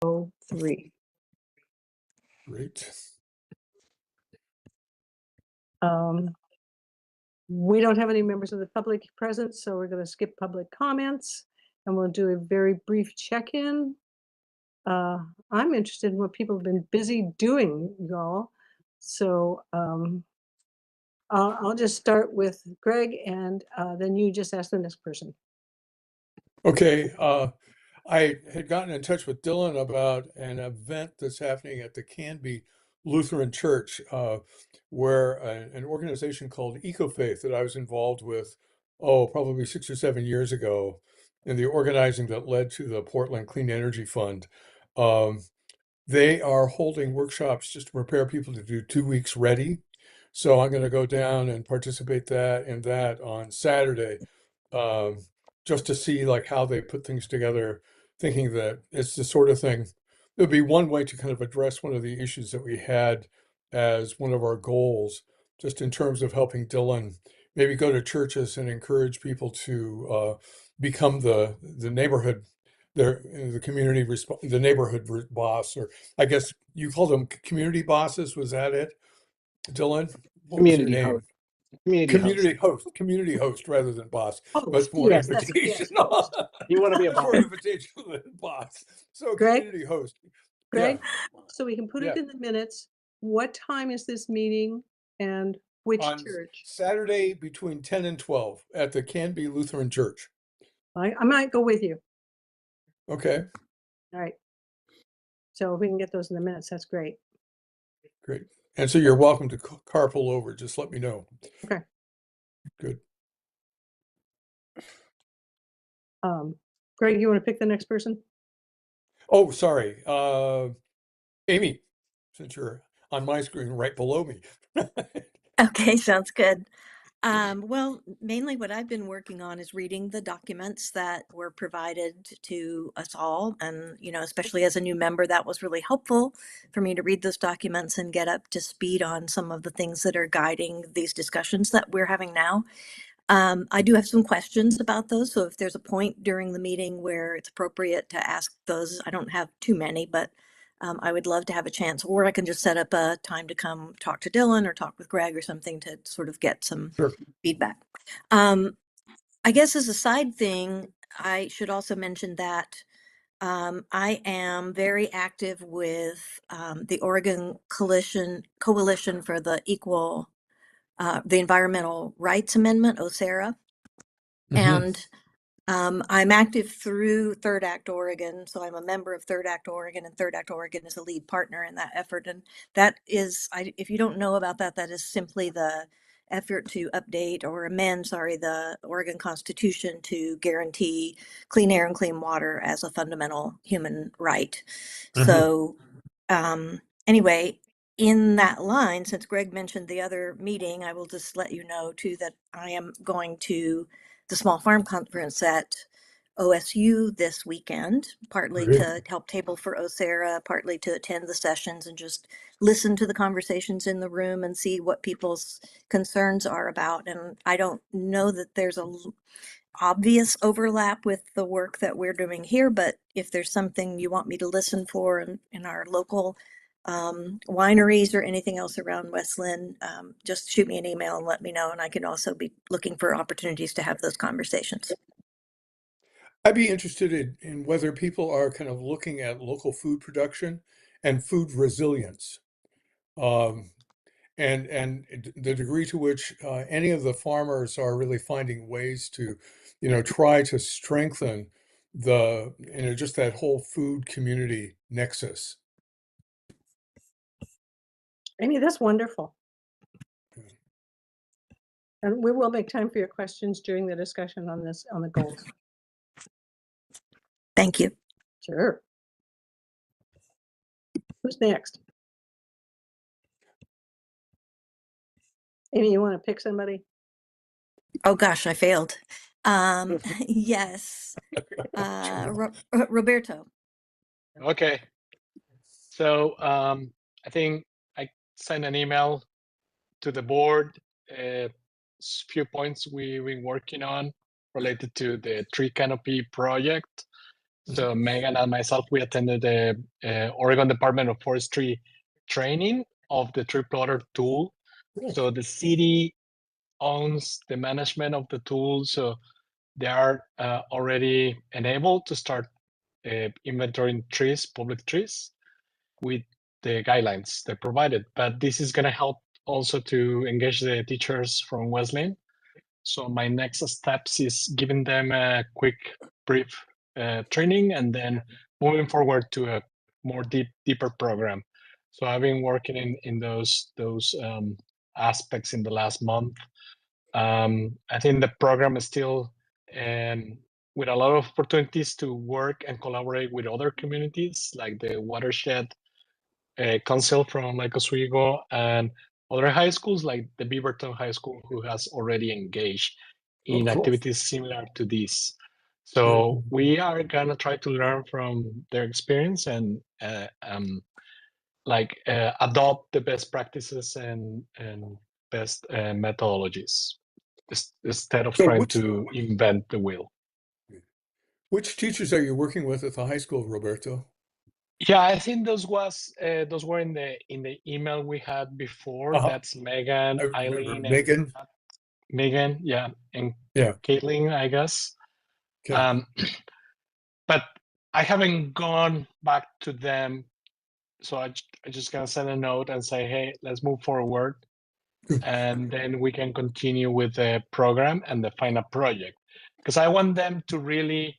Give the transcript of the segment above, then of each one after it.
3. Great. We don't have any members of the public present, so we're going to skip public comments and we'll do a very brief check-in. I'm interested in what people have been busy doing, y'all. So I'll just start with Greg, and then you just ask the next person. Okay. I had gotten in touch with Dylan about an event that's happening at the Canby Lutheran Church, where an organization called EcoFaith that I was involved with, probably 6 or 7 years ago, in the organizing that led to the Portland Clean Energy Fund. They are holding workshops just to prepare people to do 2 weeks ready. So I'm going to go down and participate in that on Saturday, just to see like how they put things together, thinking that it's the sort of thing. It would be one way to kind of address one of the issues that we had as one of our goals, just in terms of helping Dylan maybe go to churches and encourage people to become the neighborhood, the community, the neighborhood boss, or I guess you called them community bosses. Was that it, Dylan? What was your Community name? host. Community host rather than boss, Oh, but more yes, that's it, yes, invitational. host. You want to be a boss? More invitational than boss. So Greg? community host. Greg, Yeah. so we can put Yeah. it in the minutes. What time is this meeting and which On church? Saturday between 10 and 12 at the Canby Lutheran Church. I might go with you. Okay, All right. So if we can get those in the minutes, that's great. great. And so you're welcome to carpool over. Just let me know. Okay. Good. Greg, you want to pick the next person? Oh, sorry. Amy, since you're on my screen right below me. Okay, sounds good. Well, mainly what I've been working on is reading the documents that were provided to us all. And, especially as a new member, that was really helpful for me to read those documents and get up to speed on some of the things that are guiding these discussions that we're having now. I do have some questions about those. So if there's a point during the meeting where it's appropriate to ask those, I don't have too many, but I would love to have a chance, or I can just set up a time to come talk to Dylan or talk with Greg or something to sort of get some feedback. I guess as a side thing, I should also mention that I am very active with the Oregon Coalition for the the Environmental Rights Amendment, OSERA. And I'm active through Third Act Oregon. So I'm a member of Third Act Oregon, and Third Act Oregon is a lead partner in that effort. And that is, if you don't know about that, that is simply the effort to update or amend, the Oregon Constitution to guarantee clean air and clean water as a fundamental human right. So anyway, in that line, since Greg mentioned the other meeting, I will just let you know too that I am going to the Small Farm Conference at OSU this weekend, partly to help table for OSERA, partly to attend the sessions and just listen to the conversations in the room and see what people's concerns are about. And I don't know that there's a obvious overlap with the work that we're doing here, but if there's something you want me to listen for in our local wineries or anything else around West Linn, just shoot me an email and let me know, and I can also be looking for opportunities to have those conversations. I'd be interested in whether people are kind of looking at local food production and food resilience, and the degree to which any of the farmers are really finding ways to, try to strengthen just that whole food community nexus. Amy, that's wonderful. And we will make time for your questions during the discussion on the goals. Thank you. Sure. Who's next? Amy, you want to pick somebody? Oh gosh, I failed. Yes. Roberto. Okay. So I think I sent an email to the board, a few points we've been working on related to the tree canopy project. So Megan and myself, we attended the Oregon Department of Forestry training of the tree plotter tool. So the city owns the management of the tool, so they are already enabled to start inventorying trees, public trees, with the guidelines they provided. But this is going to help also to engage the teachers from Wesleyan. So my next steps is giving them a quick, brief training, and then moving forward to a more deeper program. So I've been working in those aspects in the last month. I think the program is still with a lot of opportunities to work and collaborate with other communities, like the Watershed Council from Lake Oswego and other high schools like the Beaverton High School, who has already engaged in cool. activities similar to this. So we are gonna try to learn from their experience and adopt the best practices and best methodologies instead of So trying to invent the wheel. which teachers are you working with at the high school, Roberto? Yeah, I think those were in the email we had before. That's Megan, I remember Eileen, and Megan. yeah, and Yeah. Caitlin, I guess. Okay. But I haven't gone back to them, so I just gonna send a note and say, hey, let's move forward, and then we can continue with the program and the final project, because I want them to really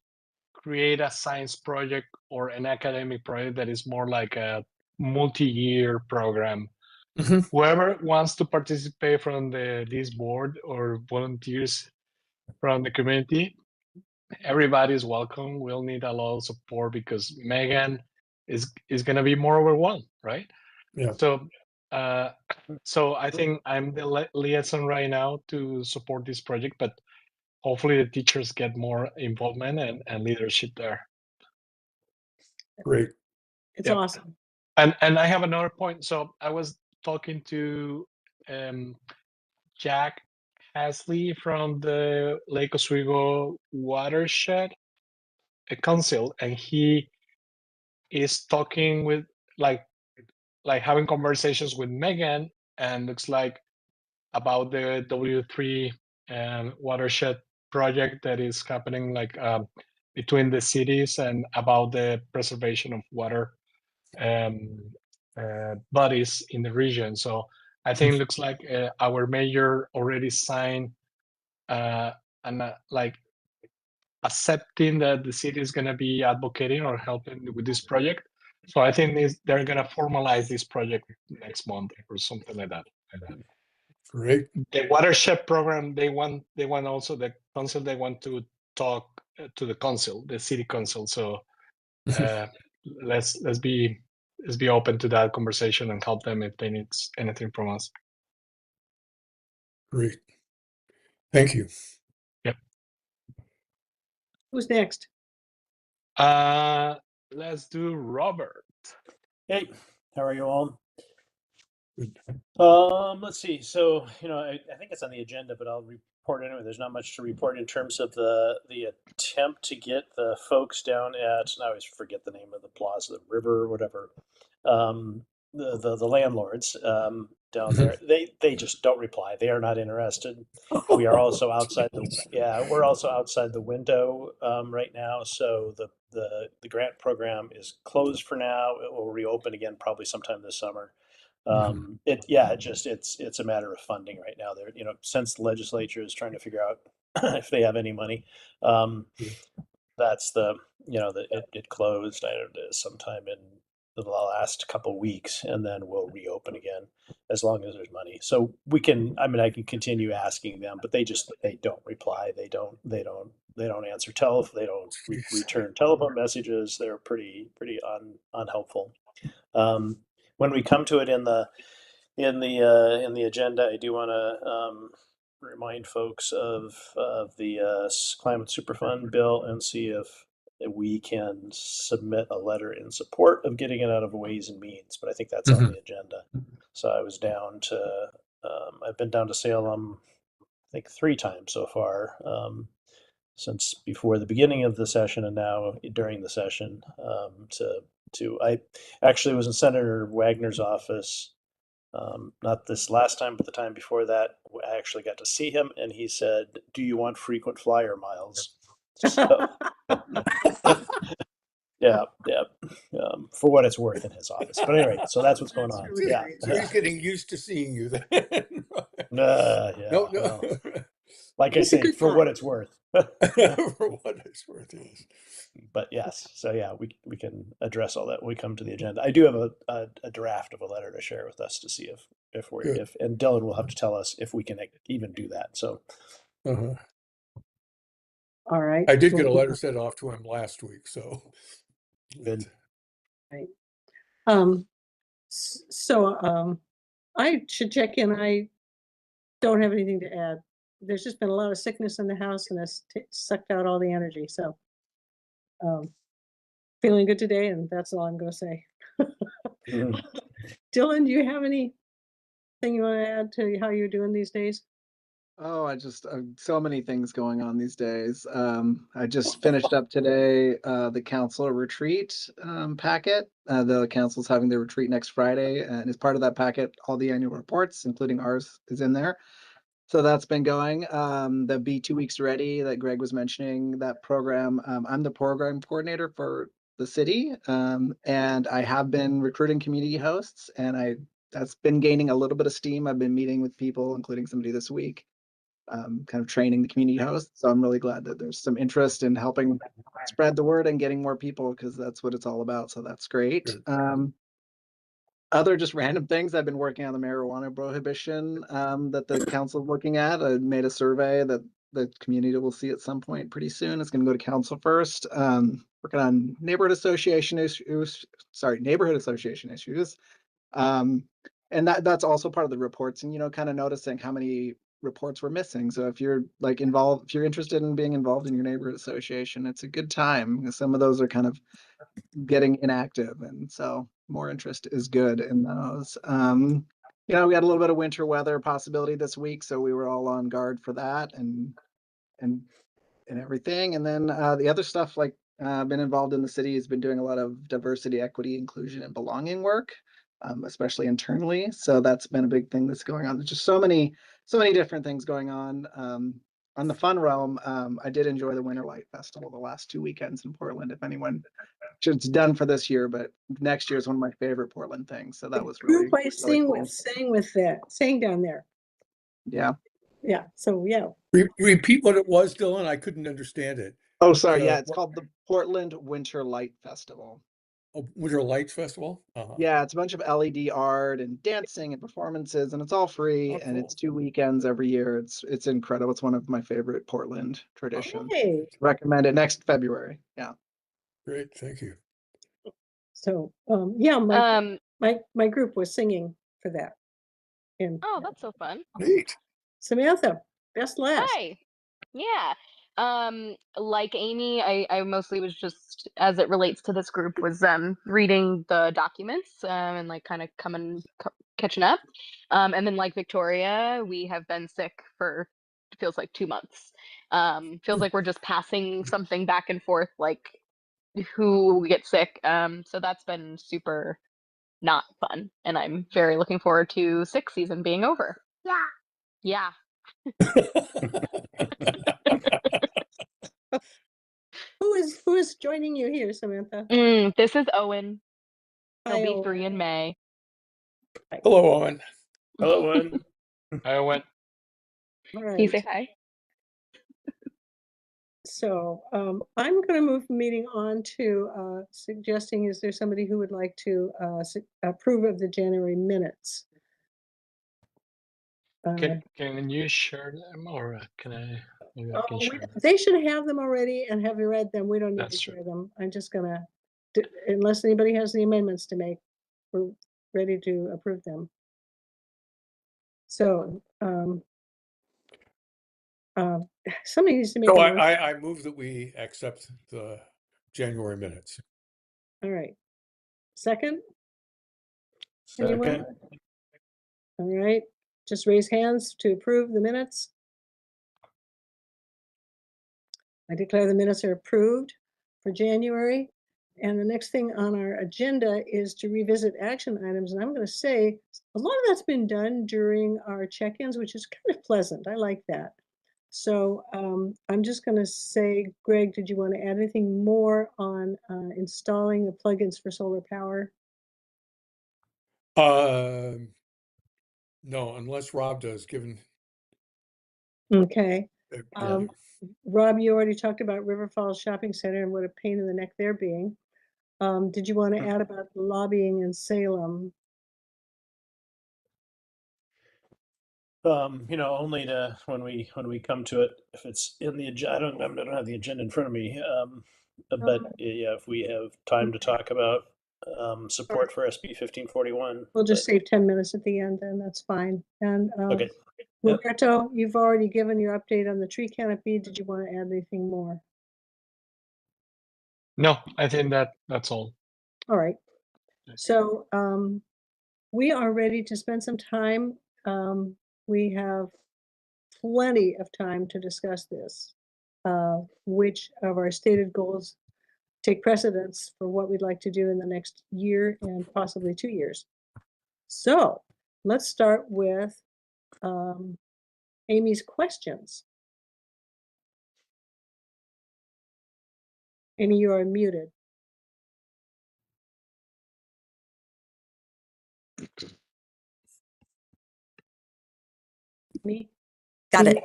create a science project or an academic project that is more like a multi-year program. Whoever wants to participate from this board or volunteers from the community, everybody is welcome. We'll need a lot of support because Megan is going to be more overwhelmed, right? Yeah. So I think I'm the liaison right now to support this project, but hopefully the teachers get more involvement and leadership there. Great. It's awesome. And I have another point. So I was talking to Jack Hasley from the Lake Oswego Watershed Council, and he is talking with like having conversations with Megan, and looks like about the W3 watershed project that is happening between the cities, and about the preservation of water bodies in the region. So I think it looks like our mayor already signed and accepting that the city is going to be advocating or helping with this project. So I think they're going to formalize this project next month or something like that. Great. The watershed program, they want also the council, they want to talk to the council, the city council. So let's be open to that conversation and help them if they need anything from us. Great. Thank you. Yep. Who's next? Let's do Robert. Hey, how are you all? Good. Let's see. So, I think it's on the agenda, but I'll report anyway. There's not much to report in terms of the attempt to get the folks down at, I always forget the name of the plaza, the river or whatever. The landlords down there, they just don't reply. They are not interested. We are also outside we're also outside the window right now. So the grant program is closed for now. It will reopen again probably sometime this summer. It's a matter of funding right now. They're, since the legislature is trying to figure out if they have any money, that's it closed. I don't know, sometime in the last couple weeks, and then we'll reopen again as long as there's money. So I can continue asking them, but they don't reply. They don't answer telephone. They don't return telephone messages. They're pretty unhelpful. When we come to it in the agenda, I do want to remind folks of the Climate Superfund bill and see if we can submit a letter in support of getting it out of Ways and Means. But I think that's on the agenda. So I was I've been down to Salem, I think 3 times so far. since before the beginning of the session and now during the session. I actually was in Senator Wagner's office, not this last time, but the time before that. I actually got to see him, and he said, "Do you want frequent flyer miles?" So, yeah, for what it's worth in his office. But anyway, so that's what's going That's on. really Yeah. great. So he's getting used to seeing you then. Yeah. No, no. Well, like I It's a say, good for what time. it's worth. For what it's worth, yes. But yes, so yeah, we can address all that when we come to the agenda. I do have a draft of a letter to share with us to see if we're Good. and Dylan will have to tell us if we can even do that. So Uh-huh. All right. I did get a letter sent off to him last week, so good. Right. So I should check in. I don't have anything to add. There's just been a lot of sickness in the house and it's sucked out all the energy. So feeling good today, and that's all I'm going to say. Mhm. Dylan, do you have anything you want to add to how you're doing these days? Oh, I just so many things going on these days. I just finished up today the council retreat packet. The council's having their retreat next Friday, and as part of that packet, all the annual reports, including ours, is in there. So that's been going. The Be 2 Weeks Ready that Greg was mentioning, that program. I'm the program coordinator for the city, and I have been recruiting community hosts, and that's been gaining a little bit of steam. I've been meeting with people, including somebody this week, kind of training the community hosts. So I'm really glad that there's some interest in helping spread the word and getting more people, because that's what it's all about. So that's great. good. Other just random things, I've been working on the marijuana prohibition that the council's looking at. I made a survey that the community will see at some point pretty soon. It's going to go to council first. Working on neighborhood association issues. And that's also part of the reports, and kind of noticing how many reports were missing. So if you're involved, if you're interested in being involved in your neighborhood association, it's a good time. Some of those are kind of getting inactive, and so more interest is good in those. We had a little bit of winter weather possibility this week, so we were all on guard for that and everything. And then the other stuff, like been involved in the city, has been doing a lot of diversity, equity, inclusion, and belonging work, especially internally. So that's been a big thing that's going on. There's just so many different things going on. On the fun realm, I did enjoy the Winter Light Festival the last 2 weekends in Portland. If anyone, it's done for this year, but next year is one of my favorite Portland things. So that was really, Group I really cool. sang down there. Yeah. Yeah. So yeah. Repeat what it was, Dylan. I couldn't understand it. Oh, sorry. Yeah, it's called the Portland Winter Light Festival. Winter Lights Festival? Uh-huh. Yeah, it's a bunch of LED art and dancing and performances, and it's all free. Oh, And cool. it's 2 weekends every year. It's incredible. It's one of my favorite Portland traditions. Hey. Recommend it next February. Yeah. Great, thank you. So yeah, my group was singing for that. And Oh, that's so fun. Neat. Samantha, best last. Hi. Yeah. Like Amy, I mostly was just, as it relates to this group, was reading the documents and like kind of catching up. And then like Victoria, we have been sick for feels like 2 months. Feels like we're just passing something back and forth, like who gets sick. So that's been super not fun, and I'm very looking forward to sick season being over. Yeah. Who is joining you here, Samantha? This is Owen. He'll Hi, be 3 Owen. in May. Hello, Owen. Hello, Linn. I went. All Can you say right. hi? So I'm going to move the meeting on to suggesting, is there somebody who would like to approve of the January minutes? Can you share them, or can I? Maybe I can share them. They should have them already and have you read them. We don't need That's to true. share them. I'm just gonna, unless anybody has the amendments to make, we're ready to approve them. So somebody needs to make So a motion. I move that we accept the January minutes. All right. Second? Second. Anyone? All right. Just raise hands to approve the minutes. I declare the minutes are approved for January. And the next thing on our agenda is to revisit action items. And I'm going to say a lot of that's been done during our check-ins, which is kind of pleasant. I like that. So I'm just going to say, Greg, did you want to add anything more on installing the plugins for solar power? No, unless Rob does, given. Okay. Yeah. Rob, you already talked about River Falls Shopping Center and what a pain in the neck they're being. Did you want to add about lobbying in Salem? Only to when we come to it, if it's in the agenda. I don't have the agenda in front of me. But yeah, if we have time to talk about support for SB 1541. We'll just save 10 minutes at the end, then that's fine. And Okay. Yep. Roberto, you've already given your update on the tree canopy. Did you want to add anything more? No, I think that's all. All right. So we are ready to spend some time. We have plenty of time to discuss this. Which of our stated goals take precedence for what we'd like to do in the next year and possibly 2 years. So let's start with Amy's questions. Amy, you are muted. Me? Got it.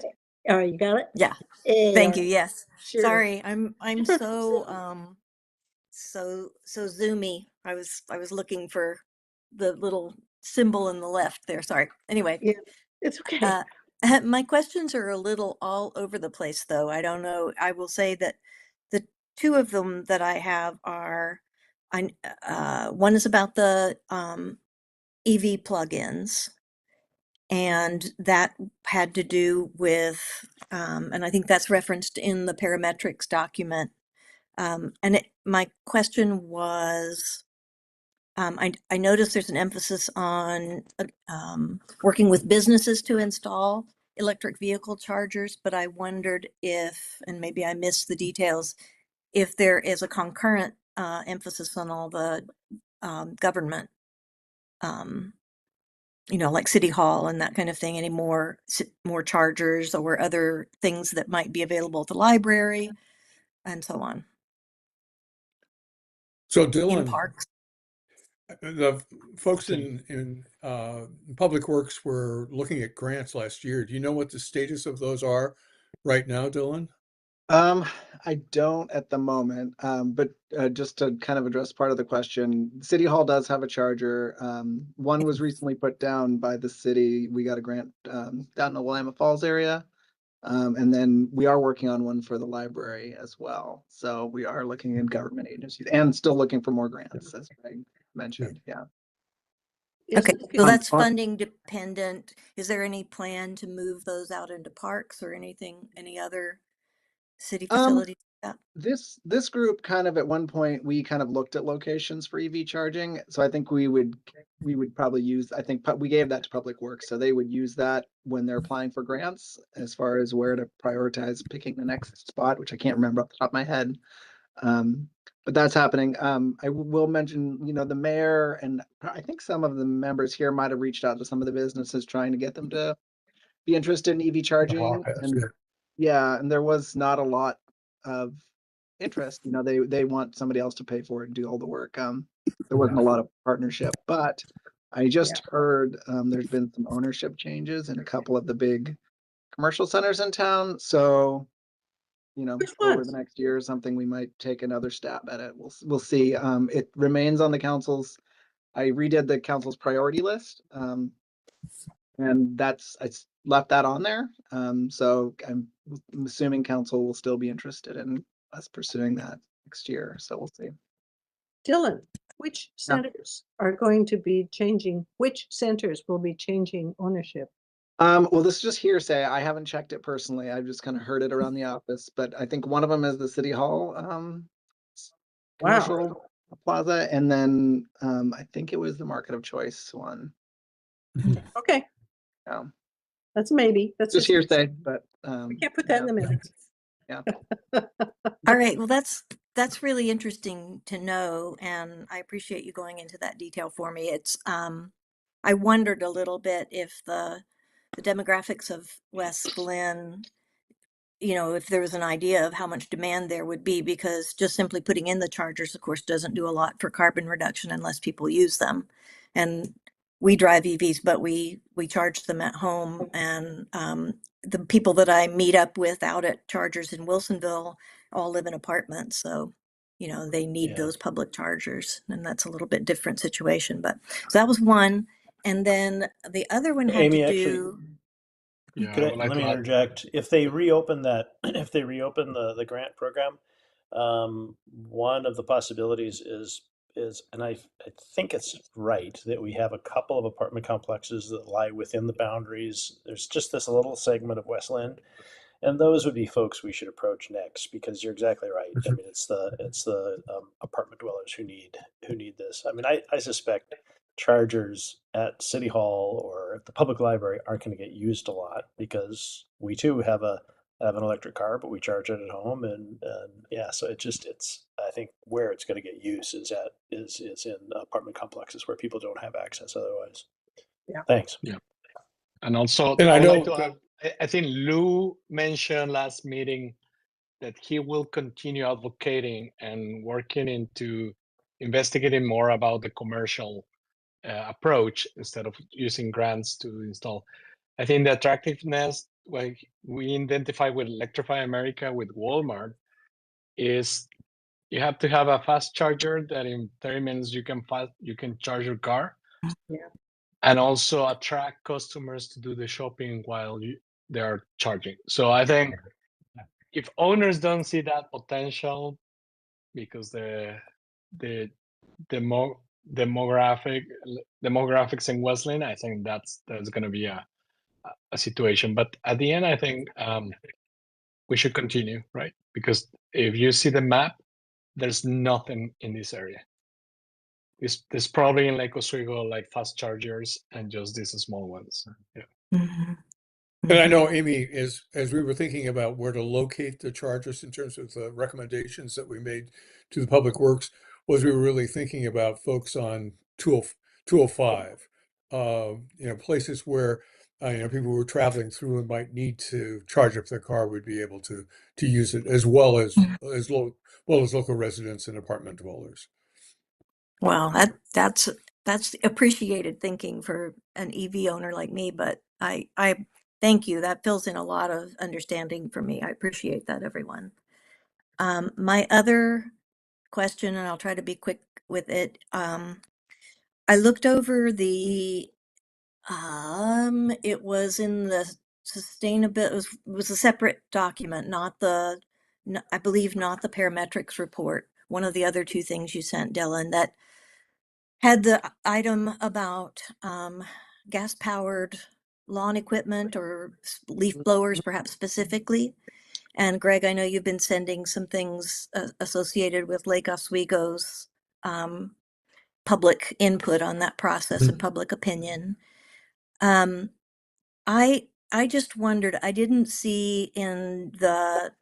Oh, you got it? Yeah. Yeah. Thank you. Yes. Sure. Sorry, I'm so so zoomy. I was looking for the little symbol in the left there. Sorry. Anyway. Yeah, it's okay. My questions are a little all over the place, though. I don't know. I will say that the two of them that I have are, one is about the EV plugins, and that had to do with, and I think that's referenced in the parametrics document. And my question was, I noticed there's an emphasis on working with businesses to install electric vehicle chargers, but I wondered if, and maybe I missed the details, if there is a concurrent emphasis on all the government, like City Hall and that kind of thing, any more chargers or other things that might be available at the library and so on. So In Dylan, parks. the folks in Public Works were looking at grants last year. Do you know what the status of those are right now, Dylan? I don't at the moment, but just to kind of address part of the question, City Hall does have a charger. One was recently put down by the city. We got a grant down in the Willamette Falls area. And then we are working on one for the library as well. So we are looking in government agencies and still looking for more grants, as Greg mentioned. Yeah. Okay, so that's funding dependent. Is there any plan to move those out into parks or anything, any other city facilities? This group kind of at one point we kind of looked at locations for EV charging. So I think we would probably use, I think we gave that to Public Works. So they would use that when they're applying for grants as far as where to prioritize picking the next spot, which I can't remember off the top of my head. But that's happening. I will mention, the mayor and I think some of the members here might have reached out to some of the businesses trying to get them to be interested in EV charging. And there was not a lot of interest. They want somebody else to pay for it and do all the work. There wasn't a lot of partnership, but I just heard there's been some ownership changes in a couple of the big commercial centers in town. So, over the next year or something, we might take another stab at it. We'll see. It remains on the council's. I redid the council's priority list. And I left that on there. So I'm assuming council will still be interested in us pursuing that next year. So we'll see. Dylan, which centers are going to be changing? Which centers will be changing ownership? Well, this is just hearsay. I haven't checked it personally. I've just kind of heard it around the office, but I think one of them is the City Hall commercial plaza, and then I think it was the Market of Choice one. Okay. Yeah. That's maybe. That's just hearsay, but we can't put that in the minutes. Yeah. All right. Well, that's really interesting to know, and I appreciate you going into that detail for me. It's I wondered a little bit if the demographics of West Linn, if there was an idea of how much demand there would be, because just simply putting in the chargers, of course, doesn't do a lot for carbon reduction unless people use them. And we drive EVs, but we charge them at home. And the people that I meet up with out at chargers in Wilsonville all live in apartments. So, they need Yeah. those public chargers. And that's a little bit different situation. But so that was one. And then the other one had to Amy, actually, do. Yeah, I would like let me to add. interject? If they reopen that, if they reopen the grant program, one of the possibilities is, and I think it's right that we have a couple of apartment complexes that lie within the boundaries. There's just this little segment of West Linn, and those would be folks we should approach next, because you're exactly right. I mean, it's the apartment dwellers who need this. I mean, I suspect chargers at City Hall or at the public library aren't going to get used a lot, because we too have an electric car, but we charge it at home, and yeah, so it's I think where it's going to get use is in apartment complexes where people don't have access otherwise. Yeah. Thanks. Yeah. And also, And I I would like know to that, add, I think Lou mentioned last meeting that he will continue advocating and working into investigating more about the commercial approach instead of using grants to install. I think the attractiveness, like we identify with Electrify America with Walmart, is you have to have a fast charger that in 30 minutes you can charge your car, Yeah. and also attract customers to do the shopping while they are charging. So I think if owners don't see that potential, because the demo, demographics in West Linn, I think that's going to be a situation. But at the end, I think we should continue, right? Because if you see the map, there's nothing in this area. There's probably in Lake Oswego like fast chargers and just these small ones. Yeah. Mhm. and I Mhm. know, Amy, as we were thinking about where to locate the chargers in terms of the recommendations that we made to the Public Works, was we were really thinking about folks on 205, places where people who were traveling through and might need to charge up their car would be able to use it, as well as local residents and apartment dwellers. Well, that's appreciated thinking for an EV owner like me, but I thank you. That fills in a lot of understanding for me. I appreciate that, everyone. My other question, and I'll try to be quick with it. I looked over it was in the sustainability, it was a separate document, not I believe not the parametrics report. One of the other two things you sent, Dylan, that had the item about gas-powered lawn equipment or leaf blowers, perhaps specifically. And Greg, I know you've been sending some things associated with Lake Oswego's public input on that process and public opinion. Um, I just wondered, I didn't see in the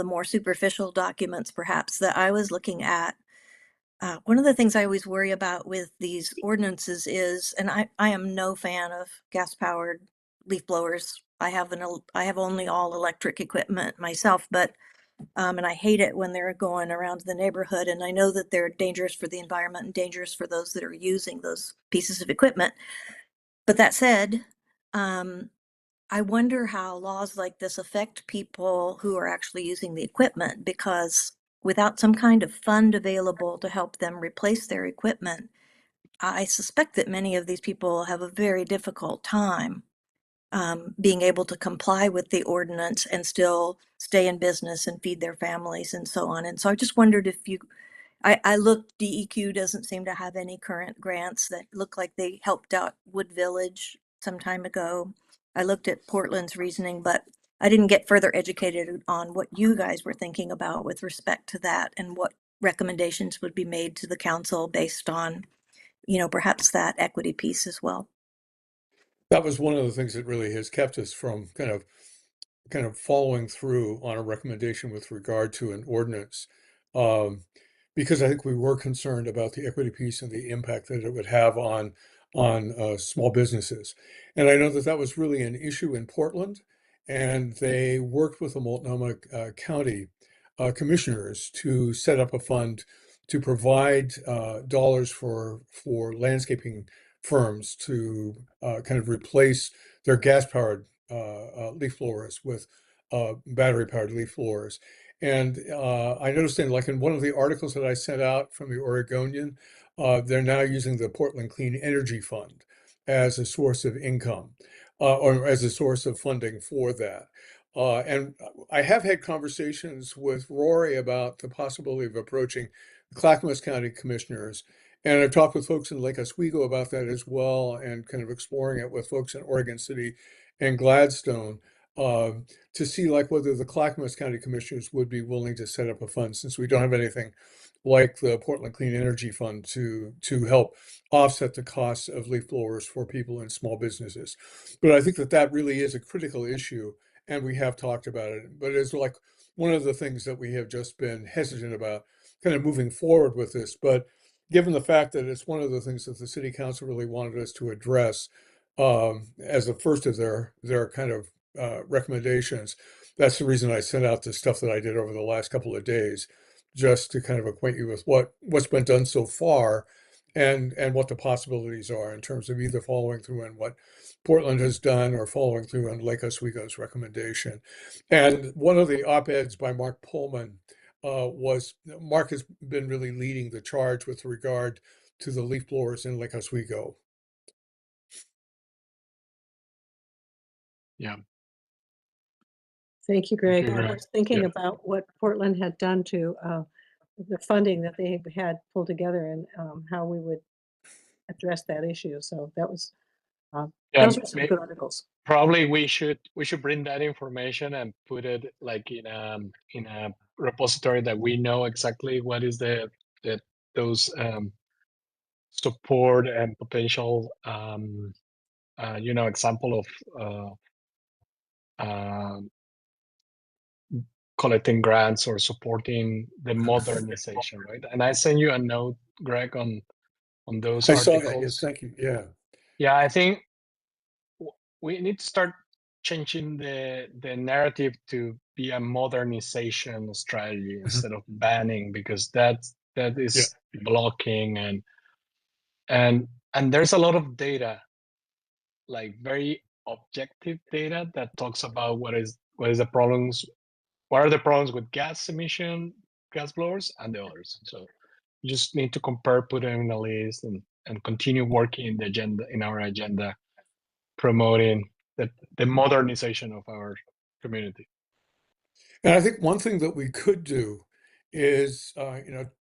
more superficial documents perhaps that I was looking at. One of the things I always worry about with these ordinances is, and I am no fan of gas-powered leaf blowers. I have only all electric equipment myself, but and I hate it when they're going around the neighborhood. And I know that they're dangerous for the environment and dangerous for those that are using those pieces of equipment. But that said, I wonder how laws like this affect people who are actually using the equipment, because without some kind of fund available to help them replace their equipment, I suspect that many of these people have a very difficult time being able to comply with the ordinance and still stay in business and feed their families and so on. And so I just wondered if I looked, DEQ doesn't seem to have any current grants that look like they helped out Wood Village some time ago. I looked at Portland's reasoning, but I didn't get further educated on what you guys were thinking about with respect to that and what recommendations would be made to the council based on, perhaps that equity piece as well. That was one of the things that really has kept us from kind of kind of following through on a recommendation with regard to an ordinance, um, because I think we were concerned about the equity piece and the impact that it would have on small businesses. And I know that that was really an issue in Portland, and they worked with the Multnomah County commissioners to set up a fund to provide dollars for landscaping firms to kind of replace their gas-powered leaf blowers with battery-powered leaf blowers. And I noticed in one of the articles that I sent out from the Oregonian, they're now using the Portland Clean Energy Fund as a source of income or as a source of funding for that. And I have had conversations with Rory about the possibility of approaching Clackamas County commissioners. And I've talked with folks in Lake Oswego about that as well, and kind of exploring it with folks in Oregon City and Gladstone uh, to see whether the Clackamas County commissioners would be willing to set up a fund, since we don't have anything like the Portland Clean Energy Fund to help offset the costs of leaf blowers for people in small businesses. But I think that that really is a critical issue, and we have talked about it. But it's one of the things that we have just been hesitant about, kind of moving forward with this. But given the fact that it's one of the things that the city council really wanted us to address as the first of their kind of recommendations, that's the reason I sent out the stuff that I did over the last couple of days, just to kind of acquaint you with what's been done so far, and what the possibilities are in terms of either following through on what Portland has done or following through on Lake Oswego's recommendation. And one of the op-eds by Mark Pullman was Mark has been really leading the charge with regard to the leaf blowers in Lake Oswego. Yeah. Thank you, Greg. you, I Greg. was thinking Yeah. about what Portland had done to the funding that they had pulled together, and how we would address that issue. So that was Yeah, those were some good articles. probably we should bring that information and put it in a repository that we know exactly what is those support and potential example of collecting grants or supporting the modernization, right? And I sent you a note, Greg, on those I articles. saw that. Yes, thank you. Yeah. Yeah, I think we need to start changing the narrative to be a modernization strategy instead of banning, because that is blocking, and there's a lot of data, like very objective data, that talks about what is the problems, what are the problems with gas blowers and the others. So you just need to compare, put them in a list, and continue working in our agenda, promoting the modernization of our community. And I think one thing that we could do is,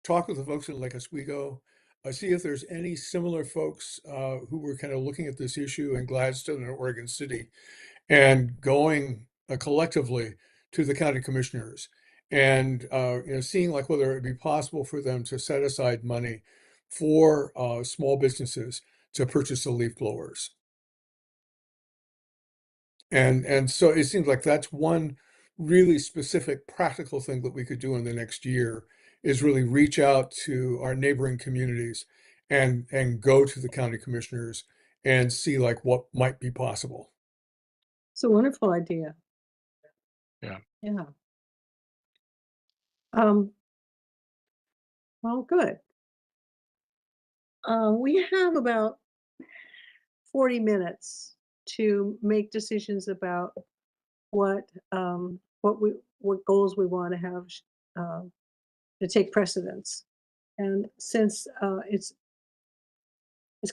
talk with the folks in Lake Oswego, see if there's any similar folks who were kind of looking at this issue in Gladstone and Oregon City, and going collectively to the county commissioners, and seeing whether it would be possible for them to set aside money for small businesses to purchase the leaf blowers. And so it seems like that's one really specific practical thing that we could do in the next year, is really reach out to our neighboring communities and go to the county commissioners and see what might be possible. It's a wonderful idea. Yeah. Yeah. Well, good. We have about 40 minutes to make decisions about what goals we want to have to take precedence. And since it's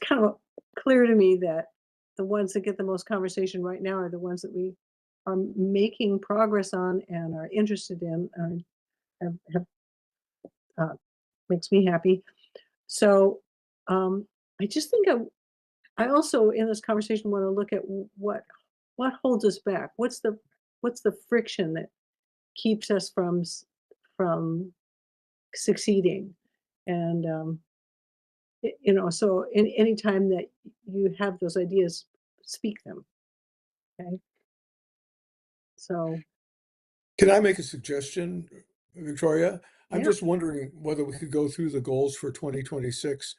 kind of clear to me that the ones that get the most conversation right now are the ones that we are making progress on and are interested in, makes me happy. So I just think I also in this conversation want to look at what holds us back. What's the friction that keeps us from succeeding? And so any time that you have those ideas, speak them. Okay. So, Can I make a suggestion, Victoria? I'm yeah, just wondering whether we could go through the goals for 2026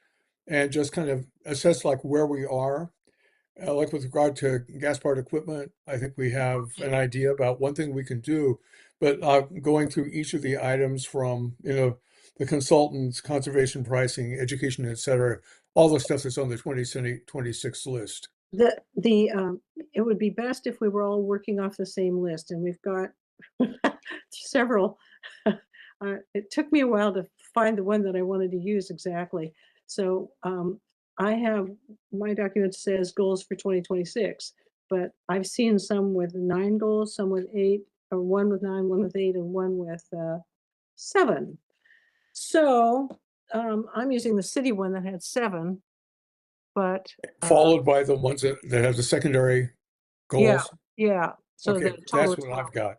and just kind of assess like where we are. Like with regard to gas-powered equipment, I think we have an idea about one thing we can do, but going through each of the items from, the consultants, conservation pricing, education, et cetera, all the stuff that's on the 2026 list. it would be best if we were all working off the same list, and we've got several. It took me a while to find the one that I wanted to use exactly. So I have, my document says goals for 2026, but I've seen some with 9 goals, some with 8, or one with 9, one with 8, and one with 7. So I'm using the city one that had 7, but Followed by the ones that have the secondary yeah, goals. yeah. So the Okay, total that's is what 12. I've got.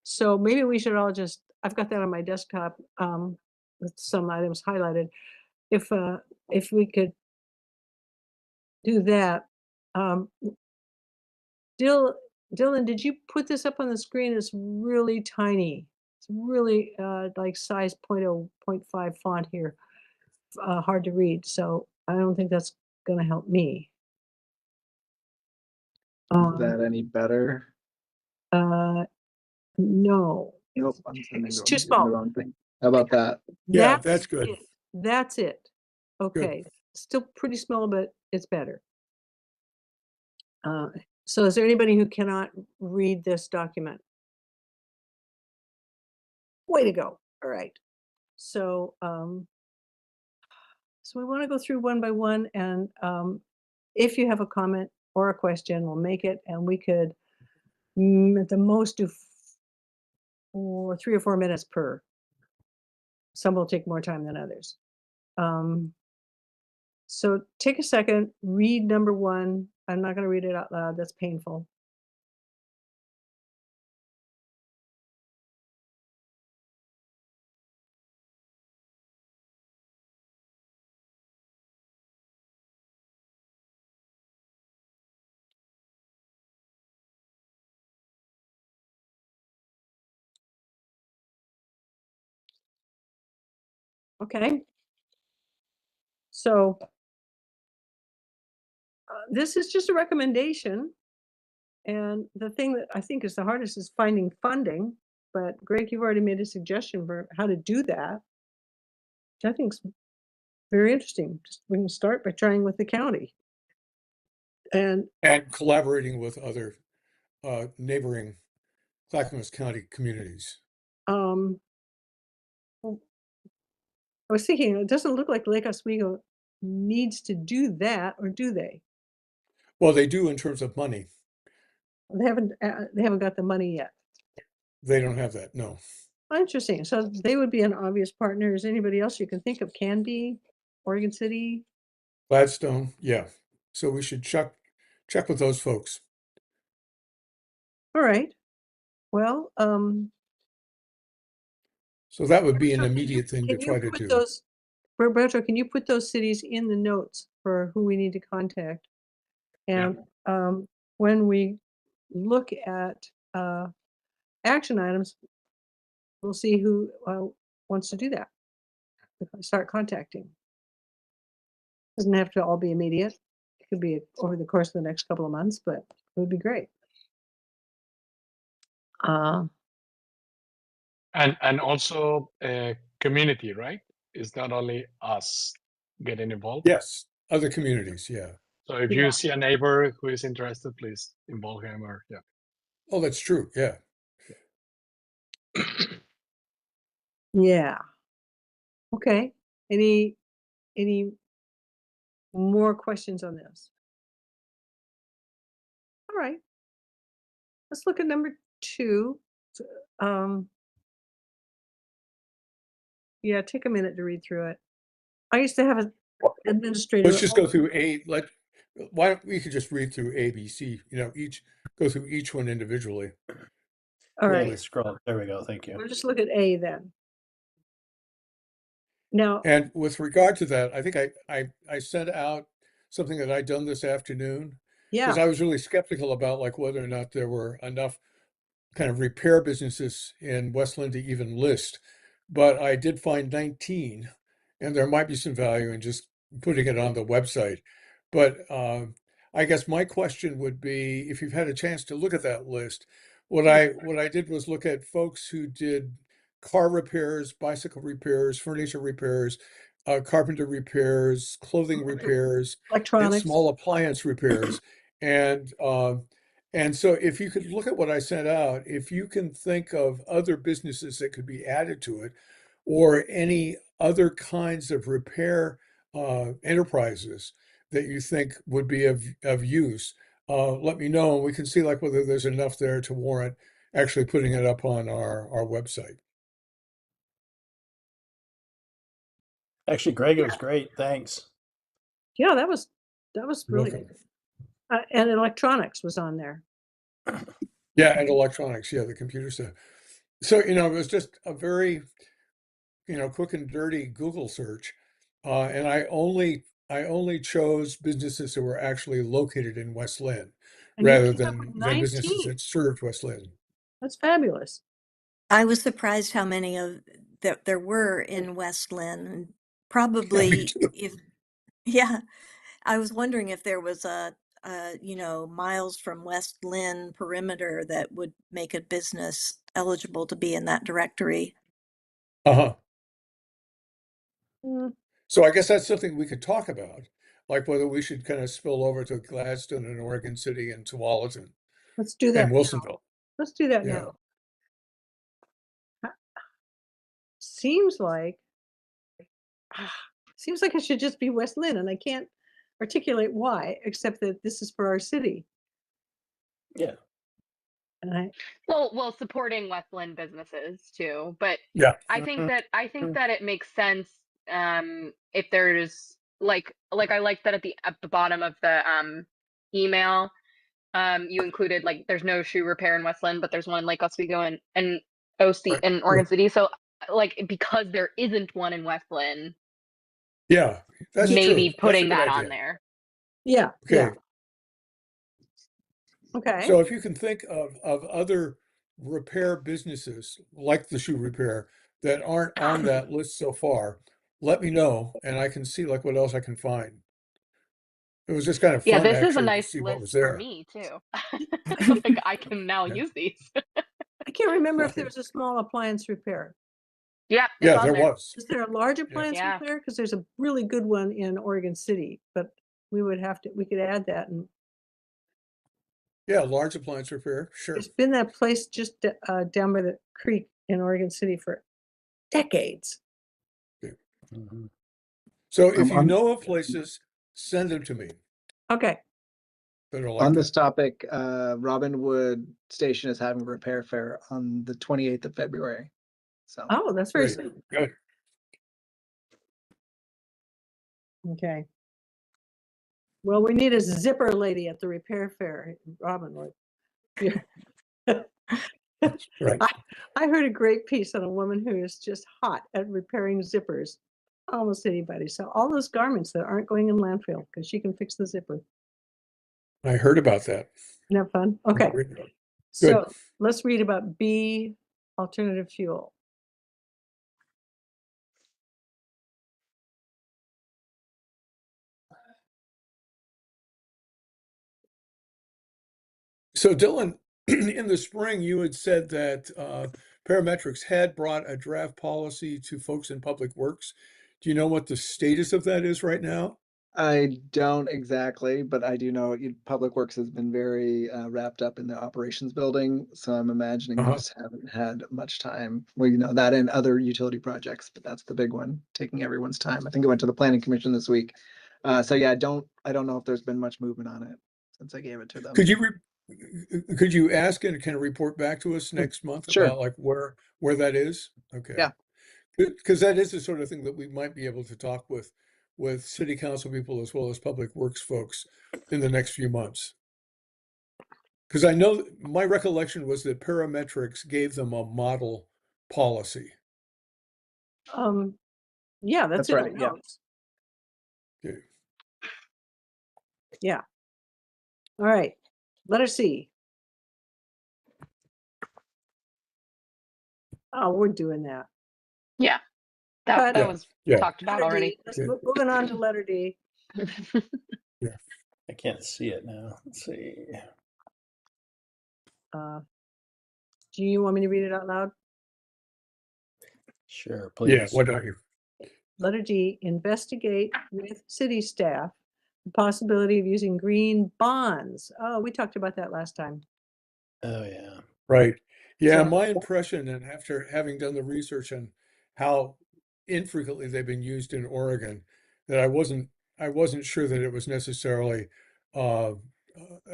So maybe we should all just, I've got that on my desktop with some items highlighted. If we could do that. Dylan, did you put this up on the screen? It's really tiny. It's really like size 0.5 font here. Hard to read. So I don't think that's going to help me. Is that any better? No. Nope, I'm sending It's the too the small. wrong thing. How about that? Yeah, That's that's good. it. That's it. Okay. Still pretty small, but it's better. So is there anybody who cannot read this document? Way to go. All right. So so we want to go through one by one, and if you have a comment or a question, we'll make it, and we could at the most do 3 or 4 minutes per. Some will take more time than others. So take a second, read number 1. I'm not going to read it out loud. That's painful. Okay. So this is just a recommendation. And the thing that I think is the hardest is finding funding. But Greg, you've already made a suggestion for how to do that, which I think is very interesting. Just we can start by trying with the county. And collaborating with other neighboring Clackamas County communities. well, I was thinking, it doesn't look like Lake Oswego needs to do that, or do they? Well, they do in terms of money. They haven't got the money yet. They don't have that, no. Interesting. So they would be an obvious partner. Is anybody else you can think of? Can be Oregon City. Gladstone, yeah. So we should check with those folks. All right. Well, so that would be an Roberto, immediate thing to try to do. Roberto, can you put those cities in the notes for who we need to contact? And when we look at action items, we'll see who wants to do that. Start contacting. Doesn't have to all be immediate. It could be over the course of the next couple of months, but it would be great. And also community, right? It's not only us getting involved. Yes, other communities, yeah. So if you see a neighbor who is interested, please involve him or Oh, that's true, yeah. Yeah. Okay. Any more questions on this? All right. Let's look at number 2. Yeah, take a minute to read through it. I used to have an administrator. Let's just go through why don't we could just read through A, B, C, go through each one individually. All right. Scroll. There we go. Thank you. We'll just look at A then. Now, and with regard to that, I think I sent out something that I'd done this afternoon. Yeah. Because I was really skeptical about like whether or not there were enough kind of repair businesses in West Linn to even list, but I did find 19, and there might be some value in just putting it on the website. But I guess my question would be, if you've had a chance to look at that list, what I did was look at folks who did car repairs, bicycle repairs, furniture repairs, carpenter repairs, clothing repairs, and Electronics. small appliance repairs. And so if you could look at what I sent out, if you can think of other businesses that could be added to it, or any other kinds of repair enterprises that you think would be of use, let me know, and we can see like whether there's enough there to warrant actually putting it up on our website. Actually, Greg, it was great. Thanks. Yeah, that was really Welcome. good. And electronics was on there. Yeah, and electronics, yeah, the computer stuff. So, it was just a very, quick and dirty Google search. And I only chose businesses that were actually located in West Linn And you rather came up with than businesses 19. that served West Linn. That's fabulous. I was surprised how many of that there were in West Linn. And Yeah, me probably too. if, yeah, I was wondering if there was miles from West Linn perimeter that would make a business eligible to be in that directory. Uh-huh. Mm, So I guess that's something we could talk about, like whether we should kind of spill over to Gladstone and Oregon City and Tualatin let's do that and now. Wilsonville. Let's do that Yeah. now. Seems like it should just be West Linn, and I can't articulate why, except that this is for our city. Yeah. And Well, supporting West Linn businesses too, but Yeah. I think that it makes sense if there's like I like that at the bottom of the email you included like there's no shoe repair in West Linn, but there's one in Lake Oswego and OC Right. in Oregon City. So like because there isn't one in West Linn, Yeah, that's true. maybe That's a putting good that on idea. there. yeah, Okay. okay. So if you can think of other repair businesses like the shoe repair that aren't on that list so far, let me know and I can see like what else I can find. It was just kind of Yeah, fun this is a actually to nice see what was list for there. me too. Like I can now Yeah. use these. I can't remember if there Right. was a small appliance repair. Yeah, it's Yeah, on there there. was. Is there a large Yeah. appliance Yeah. repair? Because there's a really good one in Oregon City, but we could add that. And Yeah, large appliance repair, sure. there's been that place just down by the creek in Oregon City for decades. Okay. Mhm. So if you On know of places, send them to me Okay. that are like on this that. topic, Robinwood Station is having a repair fair on the 28th of February. So Oh, that's very Great. soon. Good. Okay. Well, we need a zipper lady at the repair fair, Robinwood. Yeah. Right. I heard a great piece on a woman who is just hot at repairing zippers. Almost anybody. So all those garments that aren't going in landfill because she can fix the zipper. I heard about that. Isn't that fun? Okay. Read about it. So let's read about B, alternative fuel. So Dylan, in the spring, you had said that parametrics had brought a draft policy to folks in public works. Do you know what the status of that is right now? I don't exactly, but I do know Public Works has been very wrapped up in the operations building. So I'm imagining they Uh-huh. just haven't had much time. Well, that and other utility projects, but that's the big one, taking everyone's time. I think I went to the planning commission this week. So yeah, I don't know if there's been much movement on it since I gave it to them. Could you ask and kind of report back to us next month Sure. about like where that is? Okay. Yeah. Because that is the sort of thing that we might be able to talk with city council people as well as public works folks in the next few months. Because I know my recollection was that parametrics gave them a model policy. Yeah, that's in right, the yeah. notes. Okay. Yeah. All right. Letter C. Oh, we're doing that. Yeah, that But that was Yeah. talked about letter already. D, let's Yeah. moving on to letter D. I can't see it now. Let's see. Do you want me to read it out loud? Sure, Yeah. please. What don't you? Letter D, investigate with city staff the possibility of using green bonds. Oh, we talked about that last time. Oh yeah. Right. Yeah, So- my impression, and after having done the research on how infrequently they've been used in Oregon, that I wasn't sure that it was necessarily uh,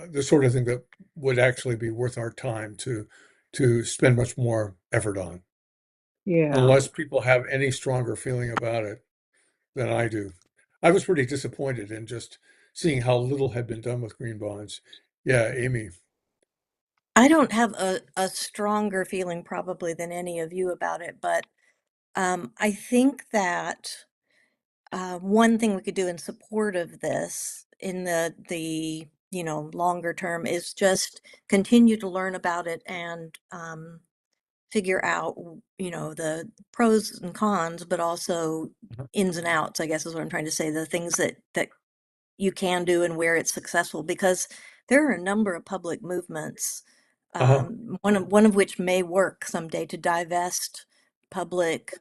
the sort of thing that would actually be worth our time to spend much more effort on, Yeah. unless people have any stronger feeling about it than I do. I was pretty disappointed in just seeing how little had been done with green bonds. Yeah, Amy. I don't have a stronger feeling probably than any of you about it, but I think that one thing we could do in support of this in the longer term is just continue to learn about it and figure out the pros and cons, but also ins and outs, I guess is what I'm trying to say, the things that you can do and where it's successful, because there are a number of public movements, Uh-huh. one of which may work someday to divest public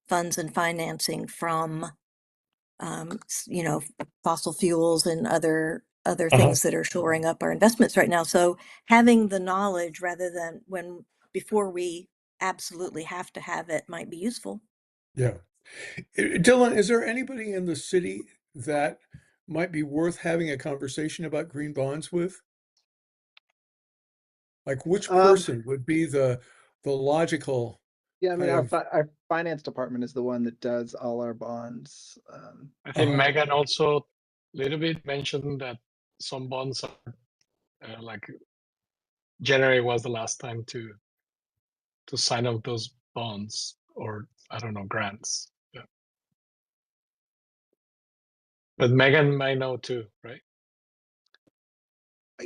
funds and financing from fossil fuels and other Uh-huh. things that are shoring up our investments right now. So having the knowledge rather than before we absolutely have to have it might be useful. Yeah. Dylan, is there anybody in the city that might be worth having a conversation about green bonds with? Like which person would be the logical Yeah, I mean, kind of our finance department is the one that does all our bonds. I think Uh-huh. Megan also a little bit mentioned that some bonds are like January was the last time to sign up those bonds, or I don't know, grants. Yeah. But Megan might know too, right?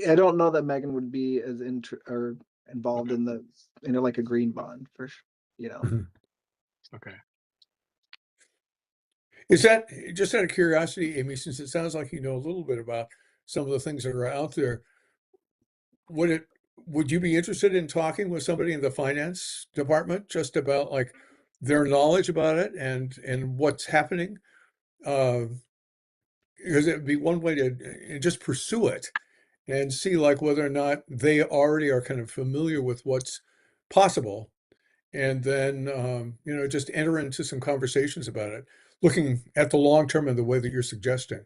I don't know that Megan would be as or involved in the like a green bond for Mhm. Okay. Is that just out of curiosity, Amy, since it sounds like you know a little bit about some of the things that are out there, would you be interested in talking with somebody in the finance department just about like their knowledge about it and what's happening? Because it would be one way to just pursue it and see like whether or not they already are kind of familiar with what's possible, and then just enter into some conversations about it, looking at the long term in the way that you're suggesting.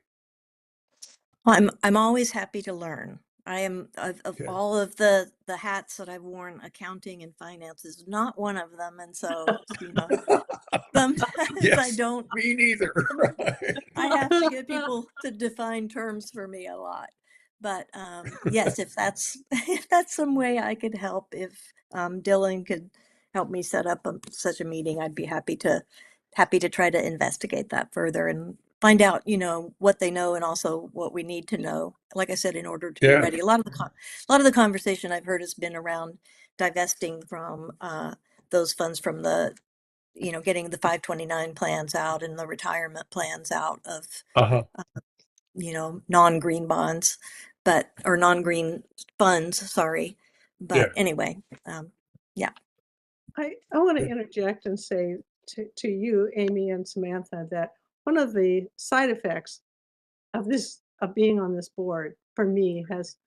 Well, I'm always happy to learn. I am of Okay. all of the hats that I've worn, accounting and finance is not one of them, and so sometimes I Yes, don't. me neither. I have to get people to define terms for me a lot. But yes, if that's if that's some way I could help, if Dylan could help me set up such a meeting, I'd be happy to try to investigate that further and find out, what they know and also what we need to know. Like I said, in order to be Yeah. ready. A lot of the conversation I've heard has been around divesting from those funds from the getting the 529 plans out and the retirement plans out of, Uh-huh. non-green bonds, or non-green funds, sorry. Yeah. But anyway, yeah. I want to Yeah. interject and say to you, Amy and Samantha, that one of the side effects of being on this board for me has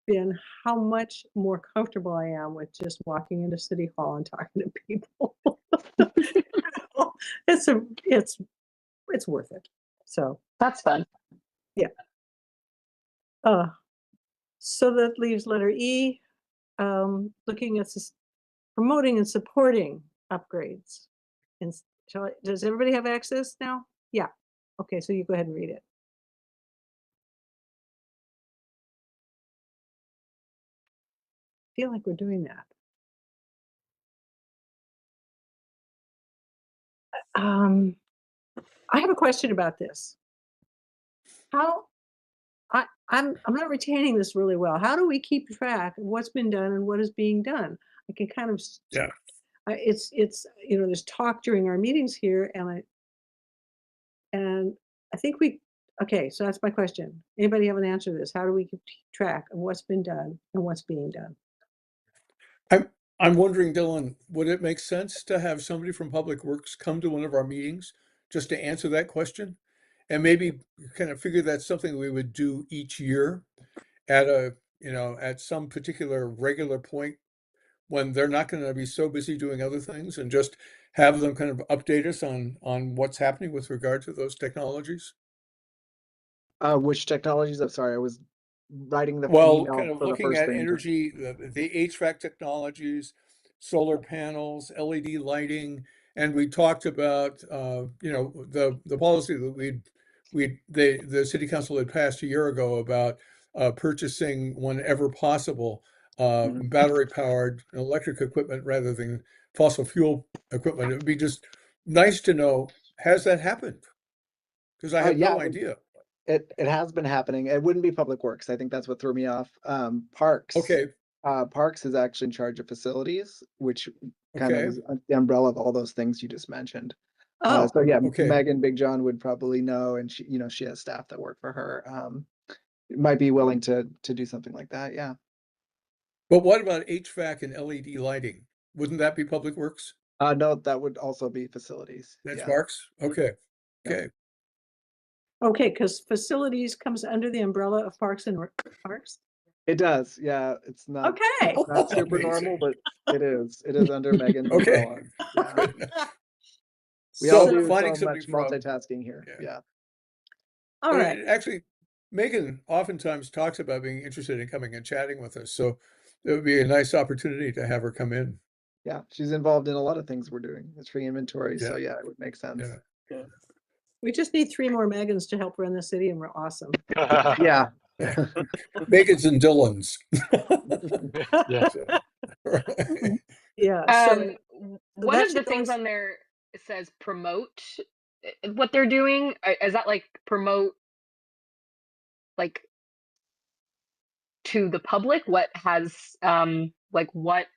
been how much more comfortable I am with just walking into City Hall and talking to people. It's worth it. So That's fun. yeah. So that leaves letter E, looking at promoting and supporting upgrades. And does everybody have access now? Yeah. Okay, so you go ahead and read it. I feel like we're doing that. I have a question about this. I'm not retaining this really well. How do we keep track of what's been done and what is being done? I can kind of Yeah. it's, there's talk during our meetings here, and I think okay, so that's my question. Anybody have an answer to this? How do we keep track of what's been done and what's being done? I'm wondering, Dylan, would it make sense to have somebody from Public Works come to one of our meetings just to answer that question? And maybe kind of figure that's something we would do each year at at some particular regular point when they're not going to be so busy doing other things, and just have them kind of update us on what's happening with regard to those technologies. Which technologies? I'm sorry, I was writing the Well, kind email of for the looking first at thing. energy, the HVAC technologies, solar panels, LED lighting, and we talked about the policy that the city council had passed a year ago about purchasing whenever possible Mhm. battery powered electric equipment rather than fossil fuel equipment. It would be just nice to know, has that happened? Because I have Yeah, no idea. it has been happening. It wouldn't be Public Works. I think that's what threw me off. Parks. Okay, Parks is actually in charge of facilities, which kind of okay, is the umbrella of all those things you just mentioned. Oh, So yeah, okay. Megan Big John would probably know, and she has staff that work for her. Might be willing to do something like that. Yeah. But what about HVAC and LED lighting? Wouldn't that be Public Works? No, that would also be facilities. That's Yeah. Parks? Okay, Yep. okay. okay, because facilities comes under the umbrella of Parks and Parks. It does. Yeah. It's not Okay. not super normal, Amazing. but it is. It is under Megan's Okay, umbrella. Yeah. good enough. We all So do finding so somebody much from, multitasking here. yeah. Yeah. All But right. actually, Megan oftentimes talks about being interested in coming and chatting with us, so it would be a nice opportunity to have her come in. Yeah. She's involved in a lot of things we're doing. It's free inventory. So Yeah, yeah, it would make sense. yeah. Yeah. We just need 3 more Megans to help run the city, and we're awesome. Yeah. Megan's and Dylan's. Yeah. Yeah. So One that of the should go things as- on there says promote what they're doing. Is that like promote like to the public what has like what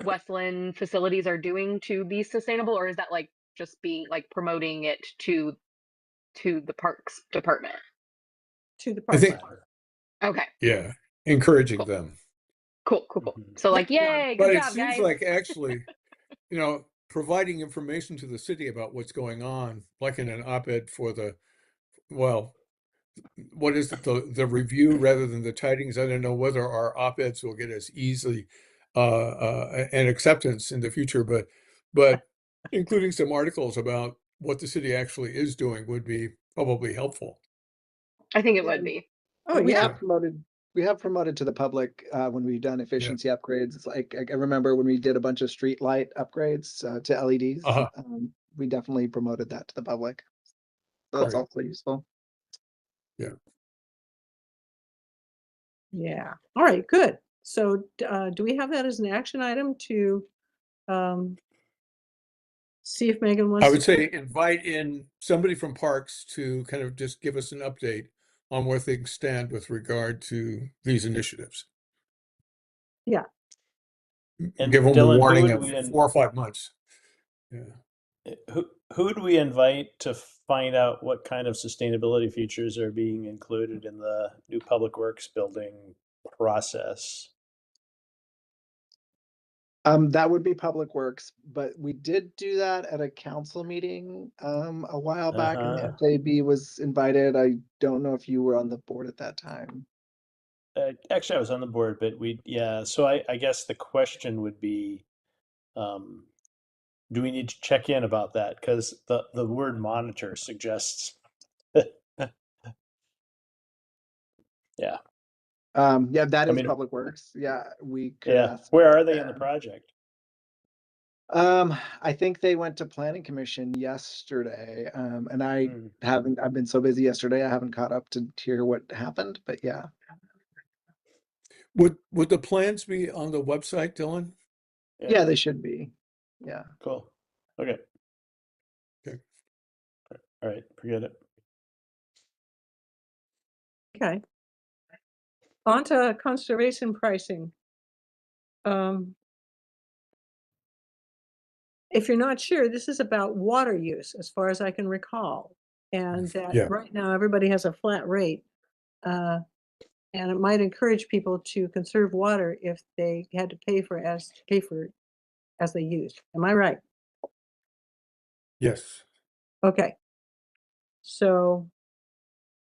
Westland facilities are doing to be sustainable, or is that like just being like promoting it to the parks department? to the I park. think, Okay, yeah, encouraging cool, them. cool. So like, yay, But good it job, seems guys. like actually, providing information to the city about what's going on, like in an op-ed for well, what is it, the review rather than the tidings? I don't know whether our op-eds will get as easily an acceptance in the future, but including some articles about what the city actually is doing would be probably helpful. I think it Yeah. would be. Oh, We yeah. have promoted to the public when we've done efficiency upgrades. It's like I remember when we did a bunch of street light upgrades to LEDs. Uh-huh. We definitely promoted that to the public. So that's Great. also useful. Yeah. Yeah. All right, good. So do we have that as an action item to see if Megan wants I to? would say invite in somebody from Parks to kind of just give us an update on where things stand with regard to these initiatives. Yeah. And Give them a Dylan, who warning would of we 4 or 5 months. Yeah. who would we invite to find out what kind of sustainability features are being included in the new public works building process? That would be Public Works, but we did do that at a council meeting a while back, and the Uh-huh. FAB was invited. I don't know if you were on the board at that time. Actually, I was on the board, but yeah. So I guess the question would be, do we need to check in about that? Because the word monitor suggests, yeah. Yeah, that I is mean, Public Works. Yeah, we could yeah. ask. Where are they in the them. project? I think they went to Planning Commission yesterday, and Hmm. I've been so busy yesterday, I haven't caught up to hear what happened, but yeah. Would the plans be on the website, Dylan? Yeah, they should be. Yeah. Cool. Okay. Okay. All right. Forget it. Okay. On to conservation pricing. if you're not sure, this is about water use, as far as I can recall. And that Yeah. right now, everybody has a flat rate. And it might encourage people to conserve water if they had to pay for it as they use. Am I right? Yes. Okay. So,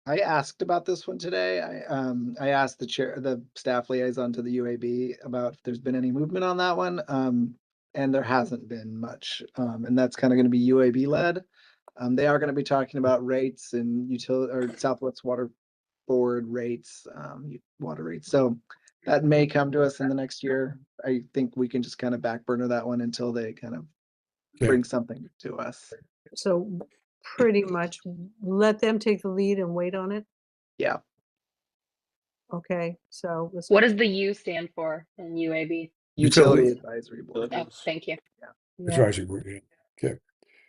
I asked about this one today. I asked the staff liaison to the UAB about if there's been any movement on that one. And there hasn't been much. And that's kind of going to be UAB led. They are going to be talking about rates and Southwest Water Board rates, water rates. So that may come to us in the next year. I think we can just kind of back burner that one until they kind of Okay. bring something to us. so pretty much let them take the lead and wait on it. Yeah. Okay. So let's. What does the U stand for in UAB? Utility Utility Advisory Board. Oh, thank you. Yeah. advisory board. Yeah. Okay.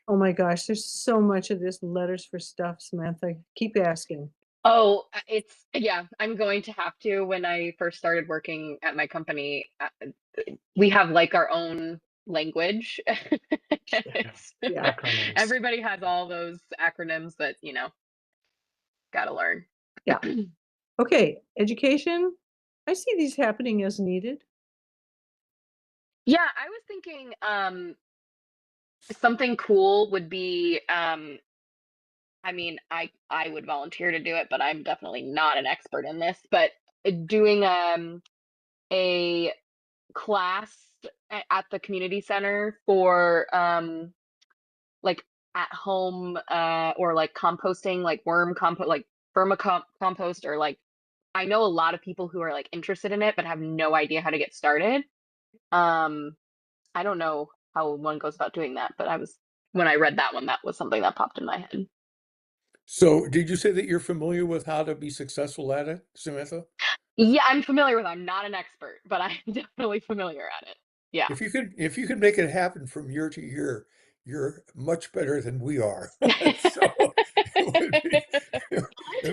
Oh my gosh, there's so much of this letters for stuff, Samantha. Keep asking. Oh, yeah, I'm going to have to. When I first started working at my company, we have like our own language. Yeah. Acronyms. Everybody has all those acronyms that, gotta learn. Yeah. Okay. Education. I see these happening as needed. Yeah, I was thinking something cool would be I mean, I would volunteer to do it, but I'm definitely not an expert in this, but doing a class at the community center for like at home or like composting, like worm compost, like compost, or like I know a lot of people who are like interested in it but have no idea how to get started. I don't know how one goes about doing that, but when I read that one, that was something that popped in my head. So did you say that you're familiar with how to be successful at it, Samantha? Yeah, I'm familiar with it. I'm not an expert, but I'm definitely familiar at it. Yeah. If you could make it happen from year to year, you're much better than we are. So it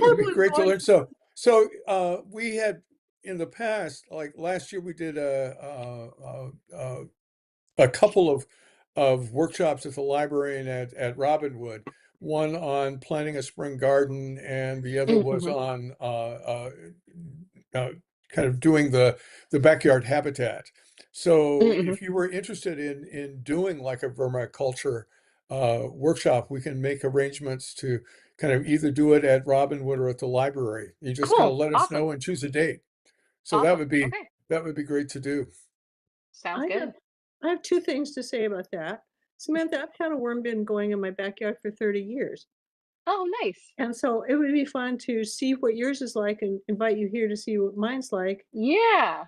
would be totally great to going. learn. We had in the past, like last year, we did a couple of workshops at the library and at Robinwood. One on planting a spring garden, and the other was Mhm. on kind of doing the backyard habitat. So Mhm. if you were interested in doing like a vermiculture workshop, we can make arrangements to kind of either do it at Robinwood or at the library. You just kind of Cool. let us Awesome. know and choose a date. So Awesome. Okay. that would be great to do. Sounds good. I have two things to say about that. Samantha, I've had a worm bin going in my backyard for 30 years. Oh, nice. And so it would be fun to see what yours is like and invite you here to see what mine's like. Yeah.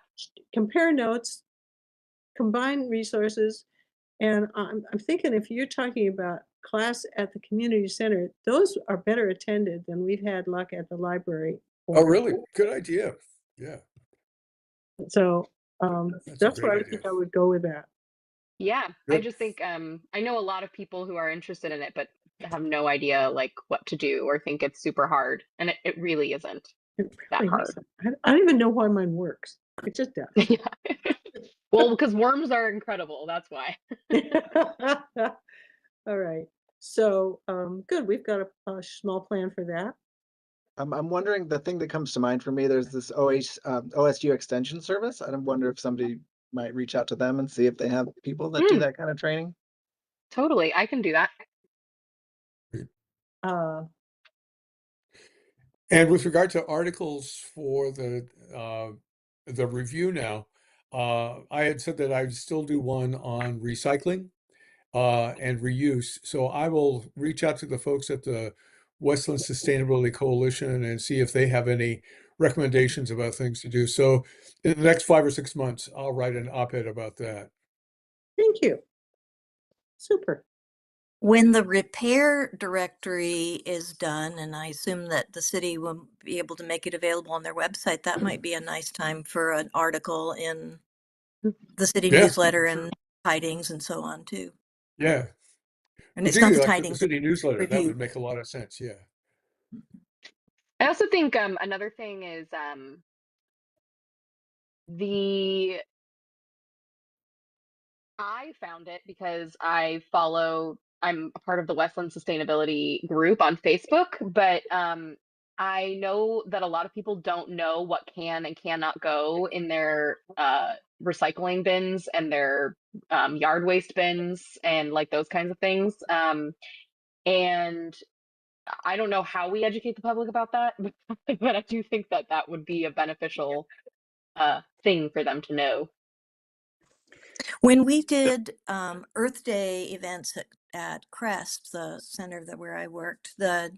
Compare notes, combine resources. And I'm thinking if you're talking about class at the community center, those are better attended than we've had luck at the library. Oh, really? Good idea. Yeah, So that's a that's great where I idea. think I would go with that. Yeah. I Good. just think I know a lot of people who are interested in it but have no idea like what to do or think it's super hard. And it really isn't It that really hard. isn't. I don't even know why mine works. It just does. Yeah. Well, because worms are incredible. That's why. All right. So good. We've got a small plan for that. I'm wondering, the thing that comes to mind for me, there's this OSU extension service. I wonder if somebody might reach out to them and see if they have people that do Mm, that kind of training. totally. I can do that. Uh, And with regard to articles for the review now, I had said that I'd still do one on recycling and reuse. So I will reach out to the folks at the Westland Sustainability Coalition and see if they have any recommendations about things to do. So in the next 5 or 6 months, I'll write an op-ed about that. Thank you. Super. When the repair directory is done, and I assume that the city will be able to make it available on their website, that might be a nice time for an article in the city Yeah, newsletter and tidings and so on too. yeah. And it's not Particularly the like the tidings, city newsletter, that would review. make a lot of sense. Yeah. I also think another thing is the I found it because I'm a part of the Westland Sustainability group on Facebook, but I know that a lot of people don't know what can and cannot go in their recycling bins and their yard waste bins and like those kinds of things. And I don't know how we educate the public about that, but I do think that that would be a beneficial thing for them to know. When we did Earth Day events at Crest, the center where I worked, the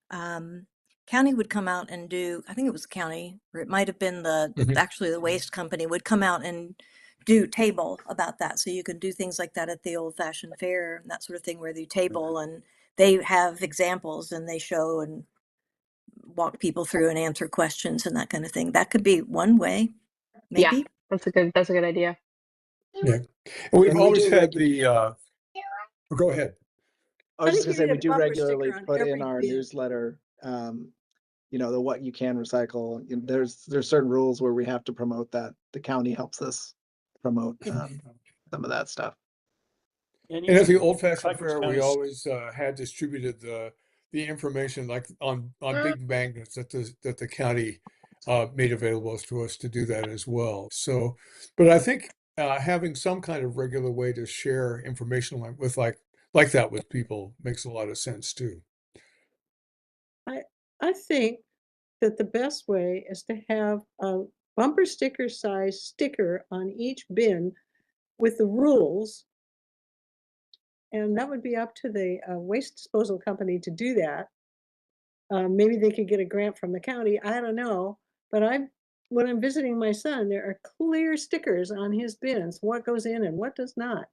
county would come out and do, I think it was the county, or it might have been actually the waste company would come out and do table about that. So you could do things like that at the old fashioned fair and that sort of thing where they table and they have examples and they show and walk people through and answer questions and that kind of thing. That could be one way, maybe. Yeah, that's a good idea. Yeah. And we've And we always do had go ahead. I was just think gonna say, you need we a do bumper sticker regularly on put in every our bin. newsletter, the what you can recycle. There's certain rules where we have to promote that. The county helps us promote some of that stuff. And And at the usually Old Fashioned collectors Fair, kind we of always had distributed the information like on big magnets that the county made available to us to do that as well. So, but I think having some kind of regular way to share information like that with people makes a lot of sense too. I think that the best way is to have a bumper sticker size sticker on each bin with the rules. And that would be up to the waste disposal company to do that. Maybe they could get a grant from the county. I don't know. But when I'm visiting my son, there are clear stickers on his bins, what goes in and what does not.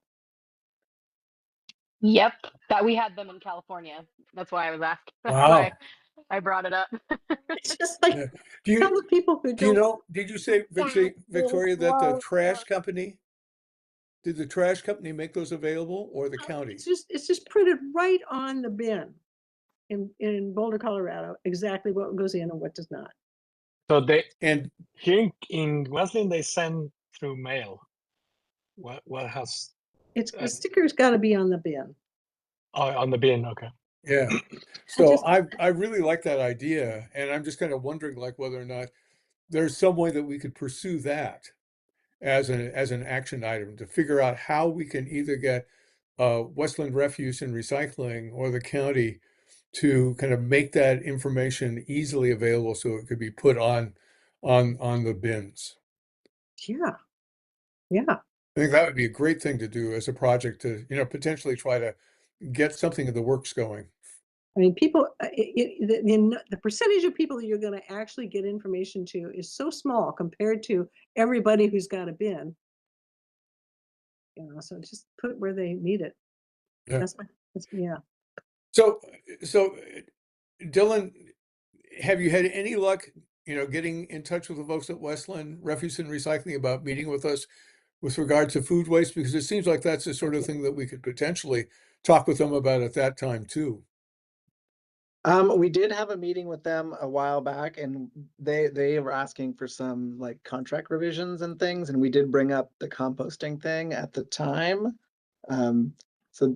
Yep, that we had them in California. That's why I was asking. That's Wow. why I brought it up. It's just like, Yeah. tell the people who Do you don't. know, did you say, Victoria, that did the trash company make those available or the county? It's just printed right on the bin in Boulder, Colorado, exactly what goes in and what does not. So And here in Wesleyan they send through mail. What has The sticker's got to be on the bin. on the bin? Okay. yeah. So I really like that idea, and I'm just kind of wondering like whether or not there's some way that we could pursue that as an action item to figure out how we can either get Westland Refuse and Recycling or the county to kind of make that information easily available so it could be put on the bins. Yeah. Yeah. I think that would be a great thing to do as a project to, potentially try to get something in the works going. I mean, people, the percentage of people that you're going to actually get information to is so small compared to everybody who's got a bin. So just put it where they need it. Yeah. Yeah. So Dylan, have you had any luck, getting in touch with the folks at Westland Refuse and Recycling about meeting with us with regard to food waste? Because it seems like that's the sort of thing that we could potentially talk with them about at that time too. We did have a meeting with them a while back, and they were asking for some like contract revisions and things, and we did bring up the composting thing at the time. So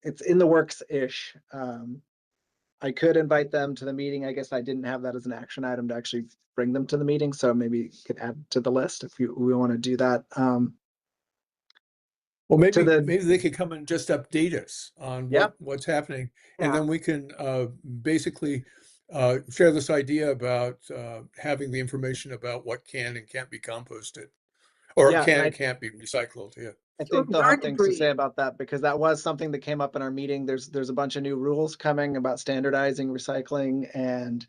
it's in the works-ish. I could invite them to the meeting. I guess I didn't have that as an action item to actually bring them to the meeting, so maybe you could add to the list if we want to do that. Well, maybe they could come and just update us on what's happening, and then we can basically share this idea about having the information about what can and can't be composted, or can and can't be recycled. Yeah, I think they'll have things to say about that because that was something that came up in our meeting. There's a bunch of new rules coming about standardizing recycling and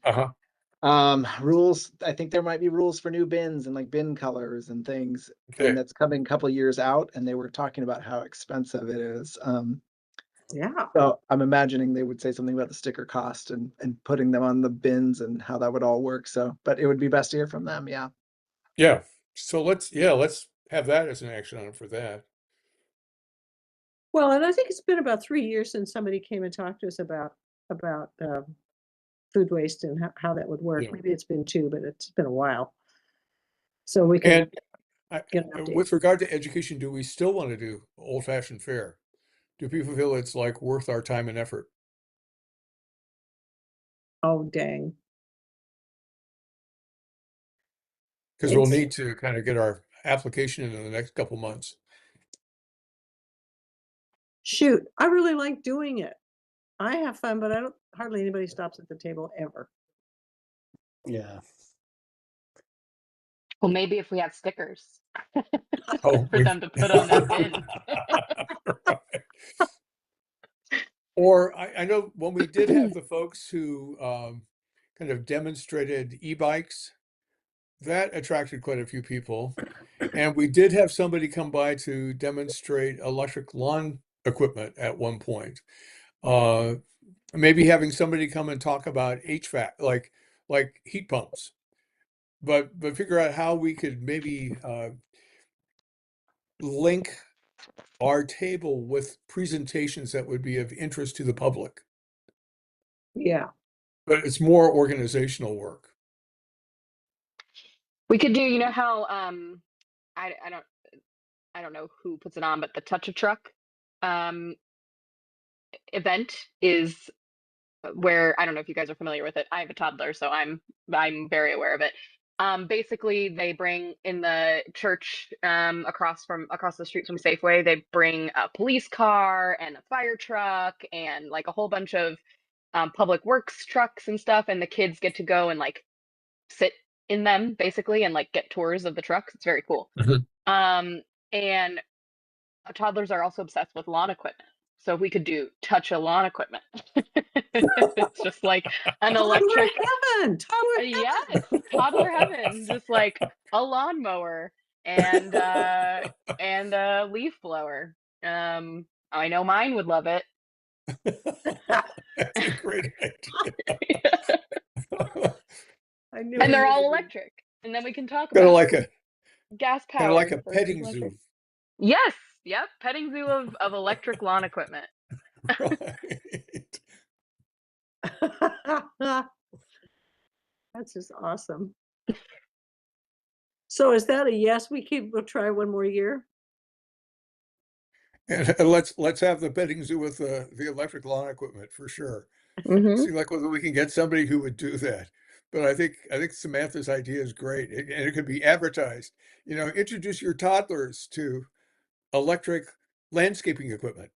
rules. I think there might be rules for new bins and like bin colors and things. Okay. And that's coming a couple of years out, and they were talking about how expensive it is. So I'm imagining they would say something about the sticker cost and putting them on the bins and how that would all work. So, but it would be best to hear from them. Yeah. Yeah. So let's have that as an action item for that. Well, and I think it's been about 3 years since somebody came and talked to us about food waste and how that would work. Yeah. Maybe it's been 2, but it's been a while. So we can. And get an update. With regard to education, do we still want to do old-fashioned fare? Do people feel it's like worth our time and effort? Oh, dang. Because we'll It's need to kind of get our application in the next couple months. shoot, I really like doing it. I have fun, but I don't hardly anybody stops at the table ever. Yeah. Well, maybe if we have stickers Oh, for them to put on their bin. Right. Or I know when we did have the folks who kind of demonstrated e-bikes, that attracted quite a few people. And we did have somebody come by to demonstrate electric lawn equipment at one point. Maybe having somebody come and talk about HVAC, like heat pumps, but figure out how we could maybe link our table with presentations that would be of interest to the public. Yeah. But it's more organizational work. We could do, you know how I don't know who puts it on, but the Touch a Truck event is where, I don't know if you guys are familiar with it. I have a toddler, so I'm very aware of it. Basically, they bring in the church across the street from Safeway. They bring a police car and a fire truck and like a whole bunch of public works trucks and stuff, and the kids get to go and like sit in them basically and like get tours of the trucks. It's very cool. And toddlers are also obsessed with lawn equipment. So if we could do touch a lawn equipment, it's just like an electric. Toddler heaven. Yes, toddler heaven. Just like a lawnmower and a leaf blower. I know mine would love it. That's a great idea. I knew And they're it. all electric. And then we can talk Kind of about like a gas kind of like powered a versus petting electric. zoo. Yes, yep, petting zoo of electric lawn equipment. Right. That's just awesome. So is that a yes? We'll try one more year. And let's have the petting zoo with the electric lawn equipment for sure. See like whether we can get somebody who would do that. But I think Samantha's idea is great, and it could be advertised. You know, introduce your toddlers to electric landscaping equipment.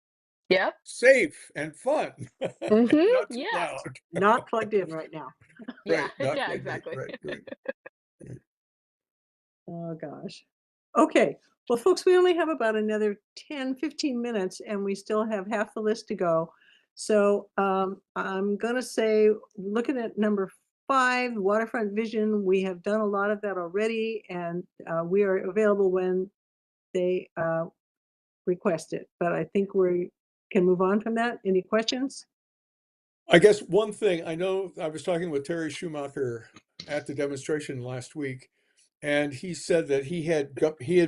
Yep. Safe and fun. Not too Yes. loud. Not plugged in right now. Yeah. Right. Not Yeah. plugged in. Exactly. Right. Oh gosh. Okay. Well, folks, we only have about another 10, 15 minutes and we still have half the list to go. So I'm going to say, looking at number 5, waterfront vision, we have done a lot of that already, and we are available when they request it. But I think we can move on from that. Any questions? I guess one thing, I know I was talking with Terry Schumacher at the demonstration last week, and he said that he had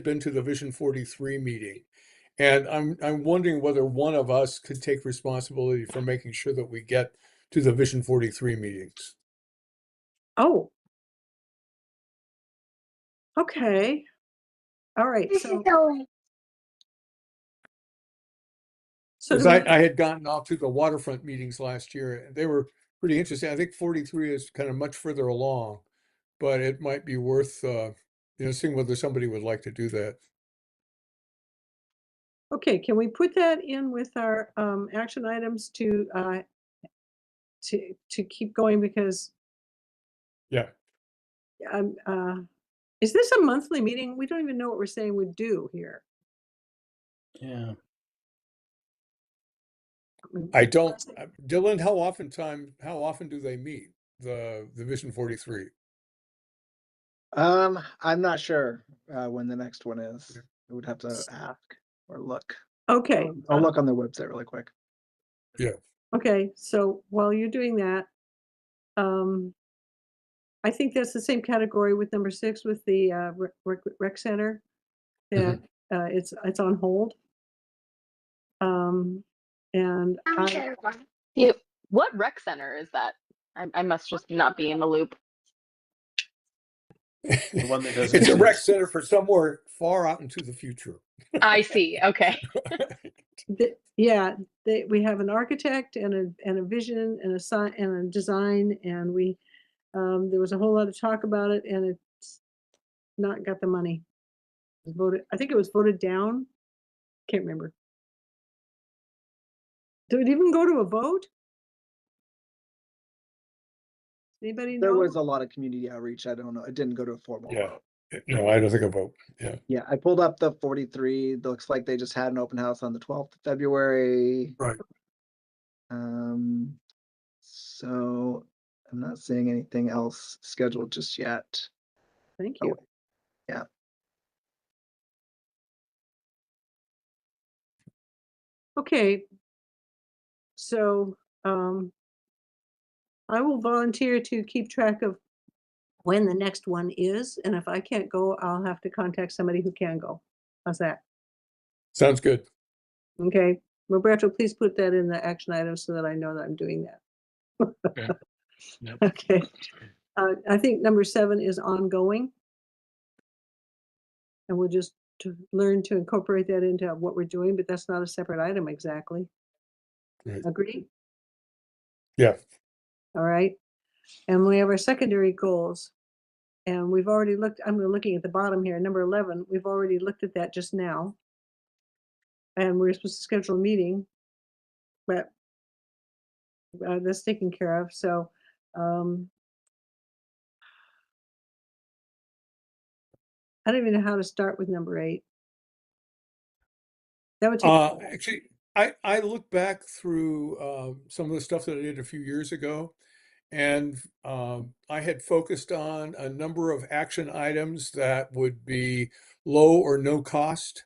been to the Vision 43 meeting. And I'm wondering whether one of us could take responsibility for making sure that we get to the Vision 43 meetings. Oh. Okay. All right. So Because I had gotten off to the waterfront meetings last year, and they were pretty interesting. I think 43 is kind of much further along, but it might be worth seeing whether somebody would like to do that. okay, can we put that in with our action items to keep going, because Yeah. is this a monthly meeting? We don't even know what we're saying we'd do here. Yeah. I don't, Dylan, how often do they meet, the Vision 43? I'm not sure when the next one is. I would have to ask or look. Okay. I'll look on their website really quick. Yeah. Okay, so while you're doing that, I think that's the same category with number 6 with the rec center, that it's on hold. And What rec center is that? I must just not be in the loop. The one that doesn't It's a rec exist. center for somewhere far out into the future. I see. Okay. Yeah, we have an architect and a vision and a design, and there was a whole lot of talk about it, and it's not got the money. It was voted, I think it was voted down. Can't remember. Did it even go to a vote? Anybody There know? was a lot of community outreach. I don't know. It didn't go to a formal Yeah. vote. No, I don't think a vote. Yeah. Yeah, I pulled up the 43. Looks like they just had an open house on the 12th of February. Right. So I'm not seeing anything else scheduled just yet. Thank Oh, you. yeah. Okay. So I will volunteer to keep track of when the next one is, and if I can't go, I'll have to contact somebody who can go. How's that? Sounds good. Okay. Roberto, please put that in the action items so that I know that I'm doing that. Okay. Yep. Okay. I think number 7 is ongoing. And we'll just learn to incorporate that into what we're doing, but that's not a separate item exactly. Right. Agree? Yeah. All right. And we have our secondary goals. And we've already looked, I'm looking at the bottom here, number 11, we've already looked at that just now. And we're supposed to schedule a meeting, but that's taken care of. So I don't even know how to start with number 8. That would take. Actually, I look back through some of the stuff that I did a few years ago, and I had focused on a number of action items that would be low or no cost.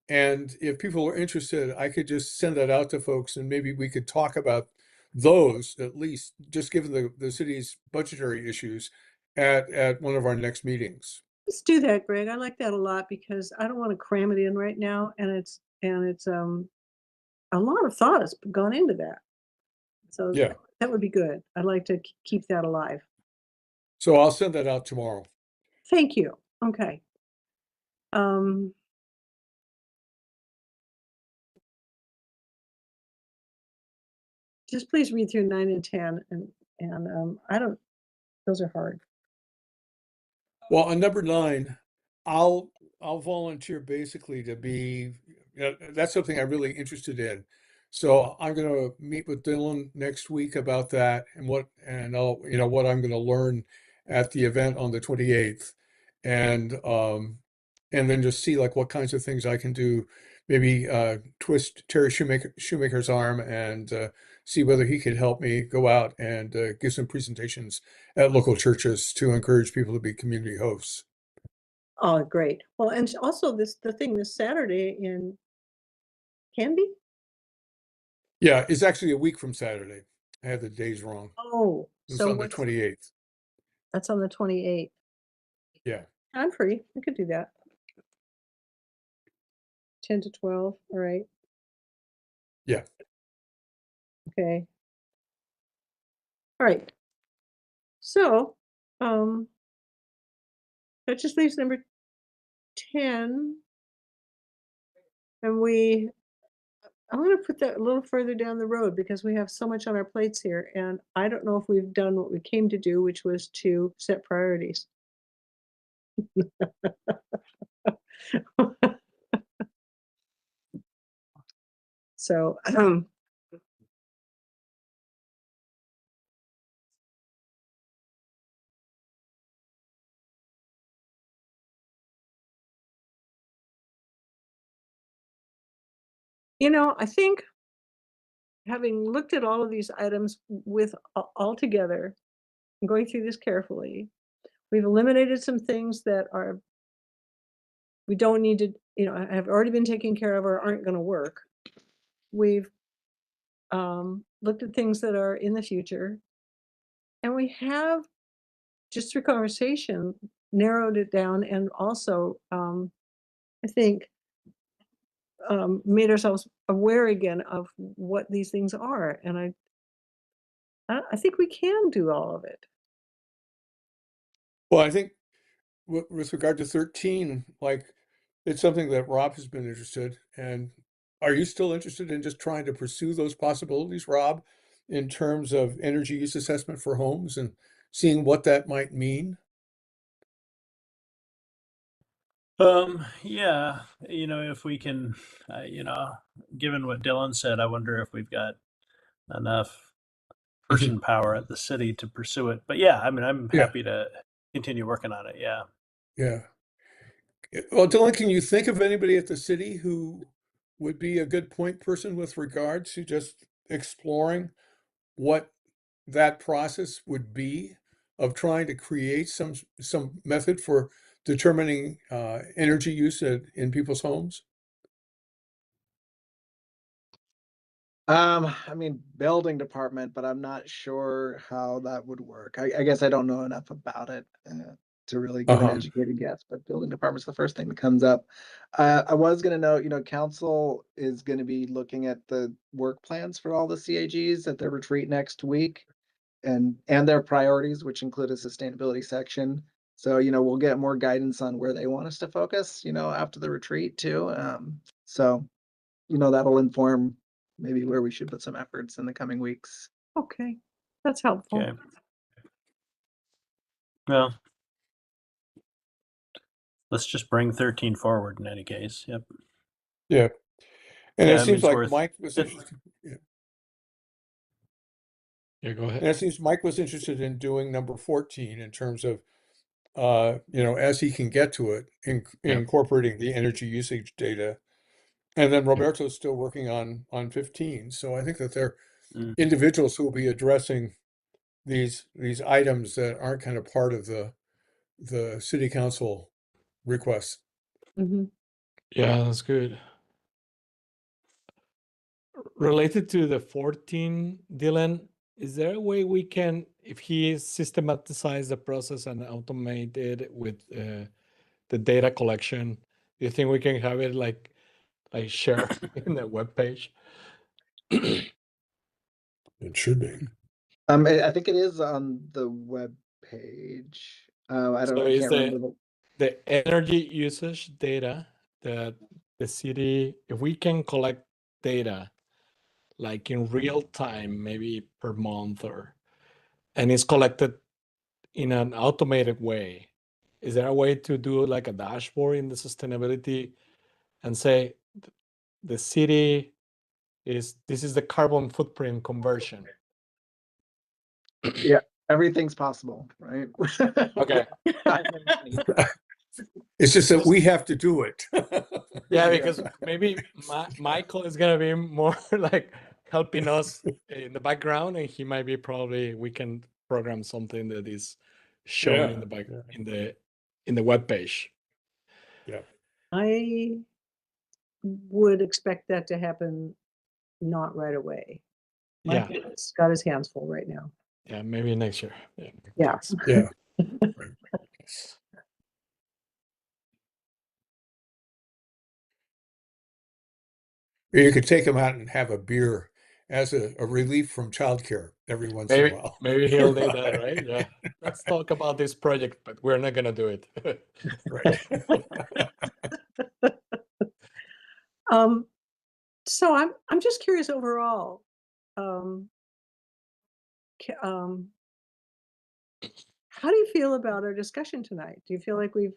And if people are interested, I could just send that out to folks, and maybe we could talk about those, at least, just given the city's budgetary issues, at one of our next meetings. Let's do that, Greg. I like that a lot because I don't want to cram it in right now, and it's a lot of thought has gone into that. So Yeah. that would be good. I'd like to keep that alive. So I'll send that out tomorrow. Thank you. Okay. Just please read through 9 and 10, and I don't. Those are hard. Well, on number 9, I'll volunteer basically to be, that's something I'm really interested in. So I'm going to meet with Dylan next week about that and I'll, what I'm going to learn at the event on the 28th. And then just see like what kinds of things I can do, maybe twist Terry Shoemaker's arm and see whether he could help me go out and give some presentations at local churches to encourage people to be community hosts. Oh, great. Well, and also the thing this Saturday in Canby. Yeah, it's actually a week from Saturday. I had the days wrong. Oh, It's so on the 28th. That's on the 28th. Yeah. I'm free. I could do that. 10 to 12. All right. Yeah. Okay. All right. So, that just leaves number 10. And I'm going to put that a little further down the road because we have so much on our plates here. And I don't know if we've done what we came to do, which was to set priorities. So, I think having looked at all of these items with all together and going through this carefully, we've eliminated some things that we don't need to, have already been taken care of or aren't going to work. We've looked at things that are in the future, and we have, just through conversation, narrowed it down, and also, I think, made ourselves aware again of what these things are. And I think we can do all of it. Well, I think with regard to 13, like it's something that Rob has been interested. And are you still interested in just trying to pursue those possibilities, Rob, in terms of energy use assessment for homes and seeing what that might mean? Yeah, if we can, given what Dylan said, I wonder if we've got enough person power at the city to pursue it. But yeah, I mean, I'm Yeah, happy to continue working on it. Yeah. yeah. Well, Dylan, can you think of anybody at the city who would be a good point person with regard to just exploring what that process would be of trying to create some method for determining energy use in people's homes? I mean, building department, but I'm not sure how that would work. I guess I don't know enough about it to really give an Uh-huh. educated guess, but building department's the first thing that comes up. I was gonna note, council is gonna be looking at the work plans for all the CAGs at their retreat next week and their priorities, which include a sustainability section. So, we'll get more guidance on where they want us to focus, after the retreat too. So that'll inform maybe where we should put some efforts in the coming weeks. Okay, that's helpful. Okay. Well, let's just bring 13 forward in any case. Yep. Yeah. And Yeah, it I mean, seems it's like worth Mike was it. interested. Yeah. Yeah, go ahead. And it seems Mike was interested in doing number 14 in terms of, as he can get to it, Yeah. incorporating the energy usage data. And then Yeah. Roberto's still working on 15. So I think that they're Mm. individuals who will be addressing these items that aren't kind of part of the city council requests. Mhm. Yeah, that's good. Related to the 14, Dylan, is there a way we can, if he systematizes the process and automate it with the data collection, do you think we can have it like share in the web page? It should be. I think it is on the web page. I So can't remember the energy usage data that the city, if we can collect data like in real time, maybe per month and it's collected in an automated way. Is there a way to do like a dashboard in the sustainability and say the city this is the carbon footprint conversion? Yeah, everything's possible, right? Okay. It's just that we have to do it. Yeah, because maybe Michael is gonna be more like helping us in the background, and he might be probably we can program something that is shown in the back in the web page. Yeah. I would expect that to happen not right away. Yeah. Mike's got his hands full right now. Yeah, maybe next year. Yeah. Thanks. Yeah. Or you could take them out and have a beer as a relief from childcare every once in a while. Maybe he'll need that, right? Yeah. Let's talk about this project, but we're not gonna do it. Right. So I'm just curious overall. How do you feel about our discussion tonight? Do you feel like we've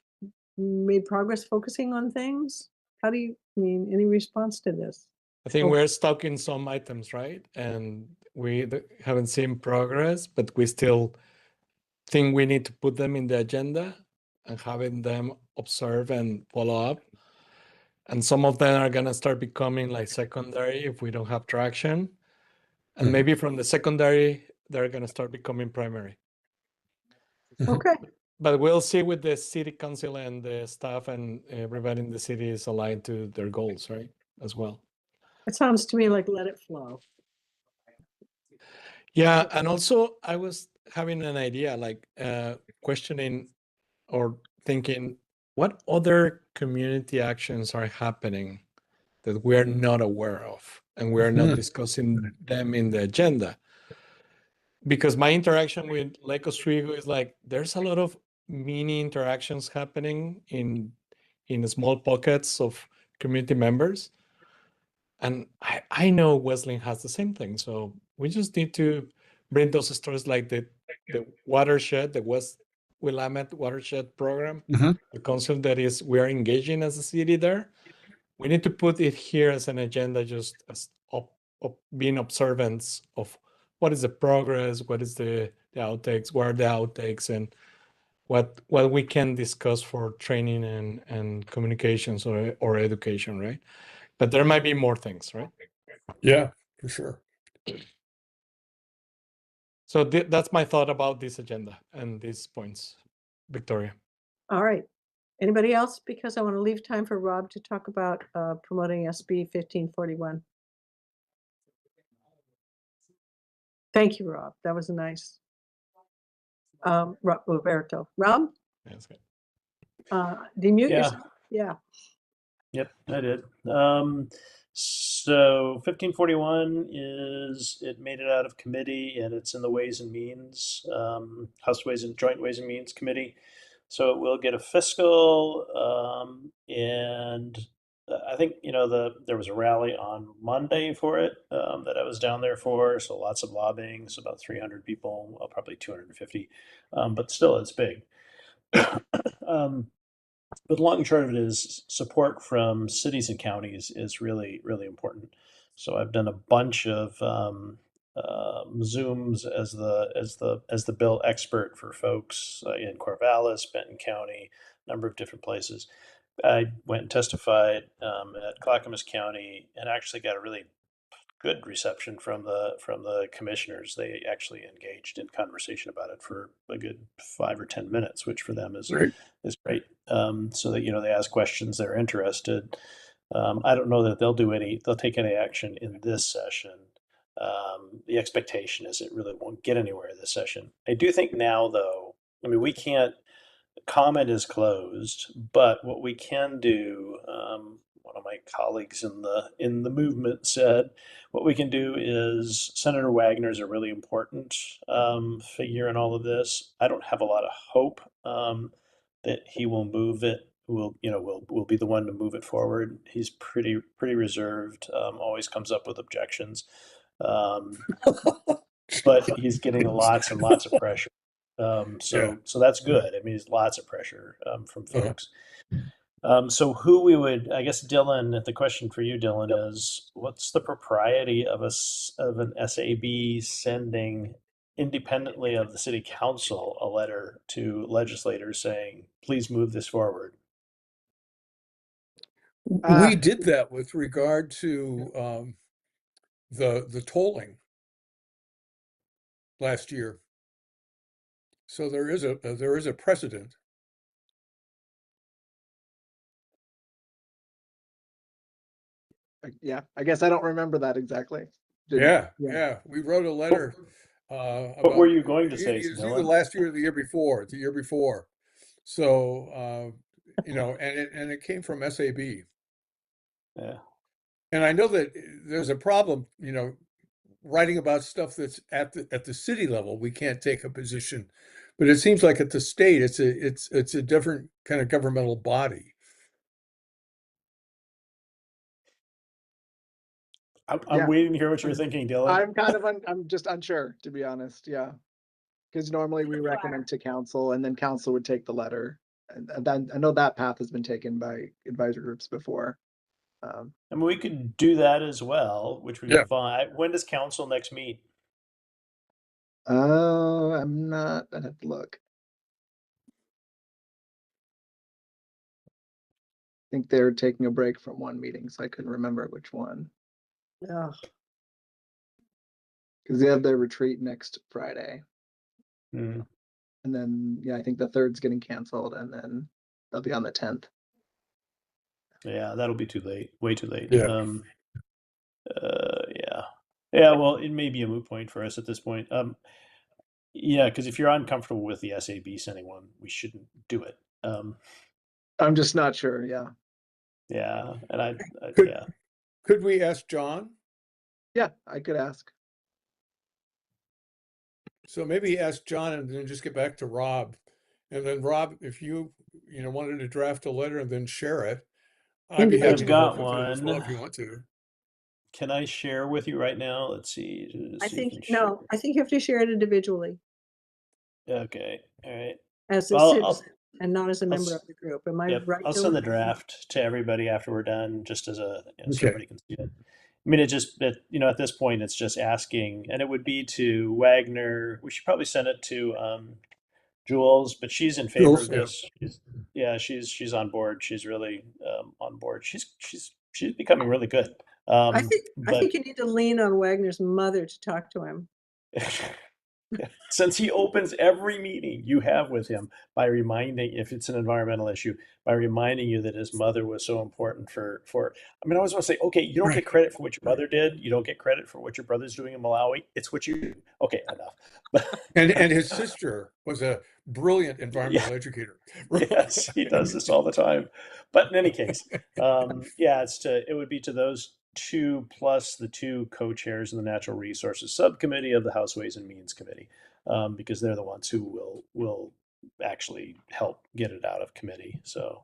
made progress focusing on things? How do you mean any response to this? I think Oh. we're stuck in some items, right? And we haven't seen progress, but we still think we need to put them in the agenda and having them observe and follow up. And some of them are gonna start becoming like secondary if we don't have traction. And maybe from the secondary, they're gonna start becoming primary. Okay. But we'll see with the city council and the staff and everybody in the city is aligned to their goals, right? As well. It sounds to me like let it flow. Yeah, and also I was having an idea, like questioning or thinking, what other community actions are happening that we're not aware of and we're not discussing them in the agenda? Because my interaction with Lake Oswego is like, there's a lot of mini interactions happening in small pockets of community members. And I know Wesleyan has the same thing. So we just need to bring those stories like the watershed, the West Willamette watershed program, the concept that is we are engaging as a city there. We need to put it here as an agenda, just as being observants of what is the progress, what is the outtakes, what are the outtakes, and what we can discuss for training and communications or education, right? But there might be more things, right? Yeah, for sure. So that's my thought about this agenda and these points, Victoria. All right. Anybody else? Because I want to leave time for Rob to talk about promoting SB 1541. Thank you, Rob. That was nice. Roberto. Rob? That's good. Demute Yeah. yourself? Yeah. Yep, I did. So 1541 it made it out of committee, and it's in the Ways and Means, House Joint Ways and Means Committee. So it will get a fiscal, and I think there was a rally on Monday for it that I was down there for. So lots of lobbying. So about 300 people, well, probably 250, but still it's big. But the long and short of it is support from cities and counties is really, really important. So I've done a bunch of Zooms as the bill expert for folks in Corvallis, Benton County, a number of different places. I went and testified at Clackamas County and actually got a really good reception from the commissioners. They actually engaged in conversation about it for a good 5 or 10 minutes, which for them is Great. great. So that they ask questions, they're interested. I don't know that they'll take any action in this session. The expectation is it really won't get anywhere this session. I do think now, though, I mean, we can't. Comment is closed, but what we can do, one of my colleagues in the movement said, what we can do is Senator Wagner is a really important figure in all of this. I don't have a lot of hope that he will move it. Will be the one to move it forward. He's pretty reserved. Always comes up with objections, but he's getting lots and lots of pressure. So that's good. I mean, there's lots of pressure from folks. So who we would, I guess, Dylan, the question for you, Dylan, is what's the propriety of an SAB sending independently of the city council a letter to legislators saying, please move this forward? We did that with regard to the tolling last year. So there is a precedent. Yeah, I guess I don't remember that exactly. Yeah. We wrote a letter. What were you going to say, It was either Dylan? last year or the year before. The year before. So and it came from SAB. Yeah. And I know that there's a problem, writing about stuff that's at the city level. We can't take a position, but it seems like at the state, it's a different kind of governmental body. I'm waiting to hear what you're thinking, Dylan. I'm just unsure, to be honest. Yeah, because normally we recommend to council, and then council would take the letter. And then I know that path has been taken by advisory groups before. I mean, we could do that as well, which would be fine. When does council next meet? I'm not. I'd have to look. I think they're taking a break from one meeting, so I couldn't remember which one. Yeah. Because they have their retreat next Friday. Mm. And then, I think the 3rd's getting canceled, and then they'll be on the 10th. Yeah, that'll be too late. Way too late. Yeah. Yeah, well, it may be a moot point for us at this point. Yeah, because if you're uncomfortable with the SAB sending one, we shouldn't do it. I'm just not sure. Yeah. Yeah, and Could we ask John? Yeah, I could ask. So maybe ask John and then just get back to Rob And then Rob, if you wanted to draft a letter and then share it, I'd be happy Individually. to I've help got with it as well one. if you want to. Can I share with you right now? Let's see. I So you think, can share. no, I think you have to share it individually Okay. All right. as a Well, citizen and not as a I'll member s- of the group. Am I Yep, right, I'll send the Dylan? draft to everybody after we're done, just as a so Okay. everybody can see it. I mean, at this point, it's just asking, and it would be to Wagner. We should probably send it to Jules, but she's in favor Jules, of yeah. this. She's on board. She's really on board. She's becoming really good. I But think you need to lean on Wagner's mother to talk to him. since he opens every meeting you have with him by reminding, if it's an environmental issue, by reminding you that his mother was so important for I mean, I always want to say, okay, you don't get credit for what your mother did, you don't get credit for what your brother's doing in Malawi, it's what you do. Okay, enough. And his sister was a brilliant Yeah, environmental educator. yes, he does this all the time. But in any case, yeah, it would be to those two plus the two co-chairs in the Natural Resources Subcommittee of the House Ways and Means Committee, because they're the ones who will actually help get it out of committee. So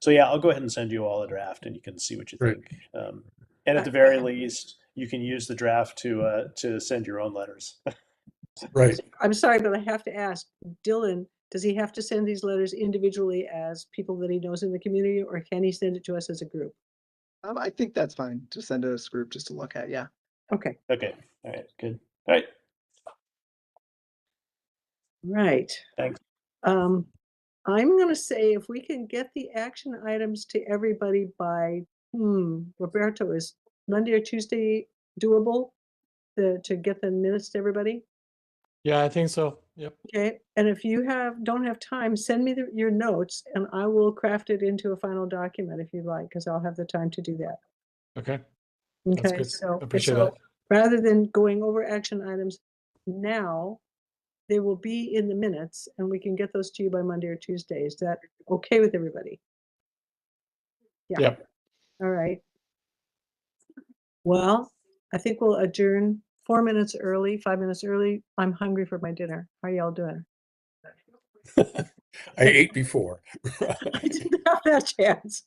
yeah, I'll go ahead and send you all a draft, and you can see what you Great. think. And at the very least, you can use the draft to send your own letters. Right. I'm sorry, but I have to ask, Dylan, does he have to send these letters individually as people that he knows in the community, or can he send it to us as a group? I think that's fine to send us a group just to look at. Yeah. Okay, Okay. All right. Good. All right. right. Thanks. I'm gonna say if we can get the action items to everybody by, Roberto, is Monday or Tuesday doable to get the minutes to everybody? Yeah, I think so. Yep. Okay, and if you don't have time, send me your notes and I will craft it into a final document if you'd like, because I'll have the time to do that. Okay. That's Okay, good. so Appreciate that. rather than going over action items now, they will be in the minutes and we can get those to you by Monday or Tuesday. Is that okay with everybody? Yeah. Yep. All right. Well, I think we'll adjourn 4 minutes early, 5 minutes early. I'm hungry for my dinner. How are y'all doing? I ate before. I didn't have that chance.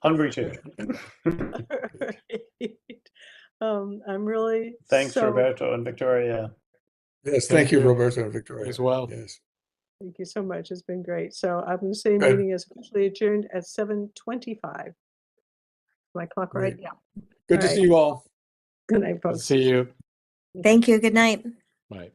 Hungry too. I'm really Thanks, Roberto and Victoria. Yes, Thank thank you, you. Roberto and Victoria. As well. Yes. Thank you so much. It's been great. So I'm going to say Good. meeting is officially adjourned at 7:25. My clock right? Great. Yeah. Good to All see right. you all. Good night, Good to folks. see you. Thank you. Good night. Bye.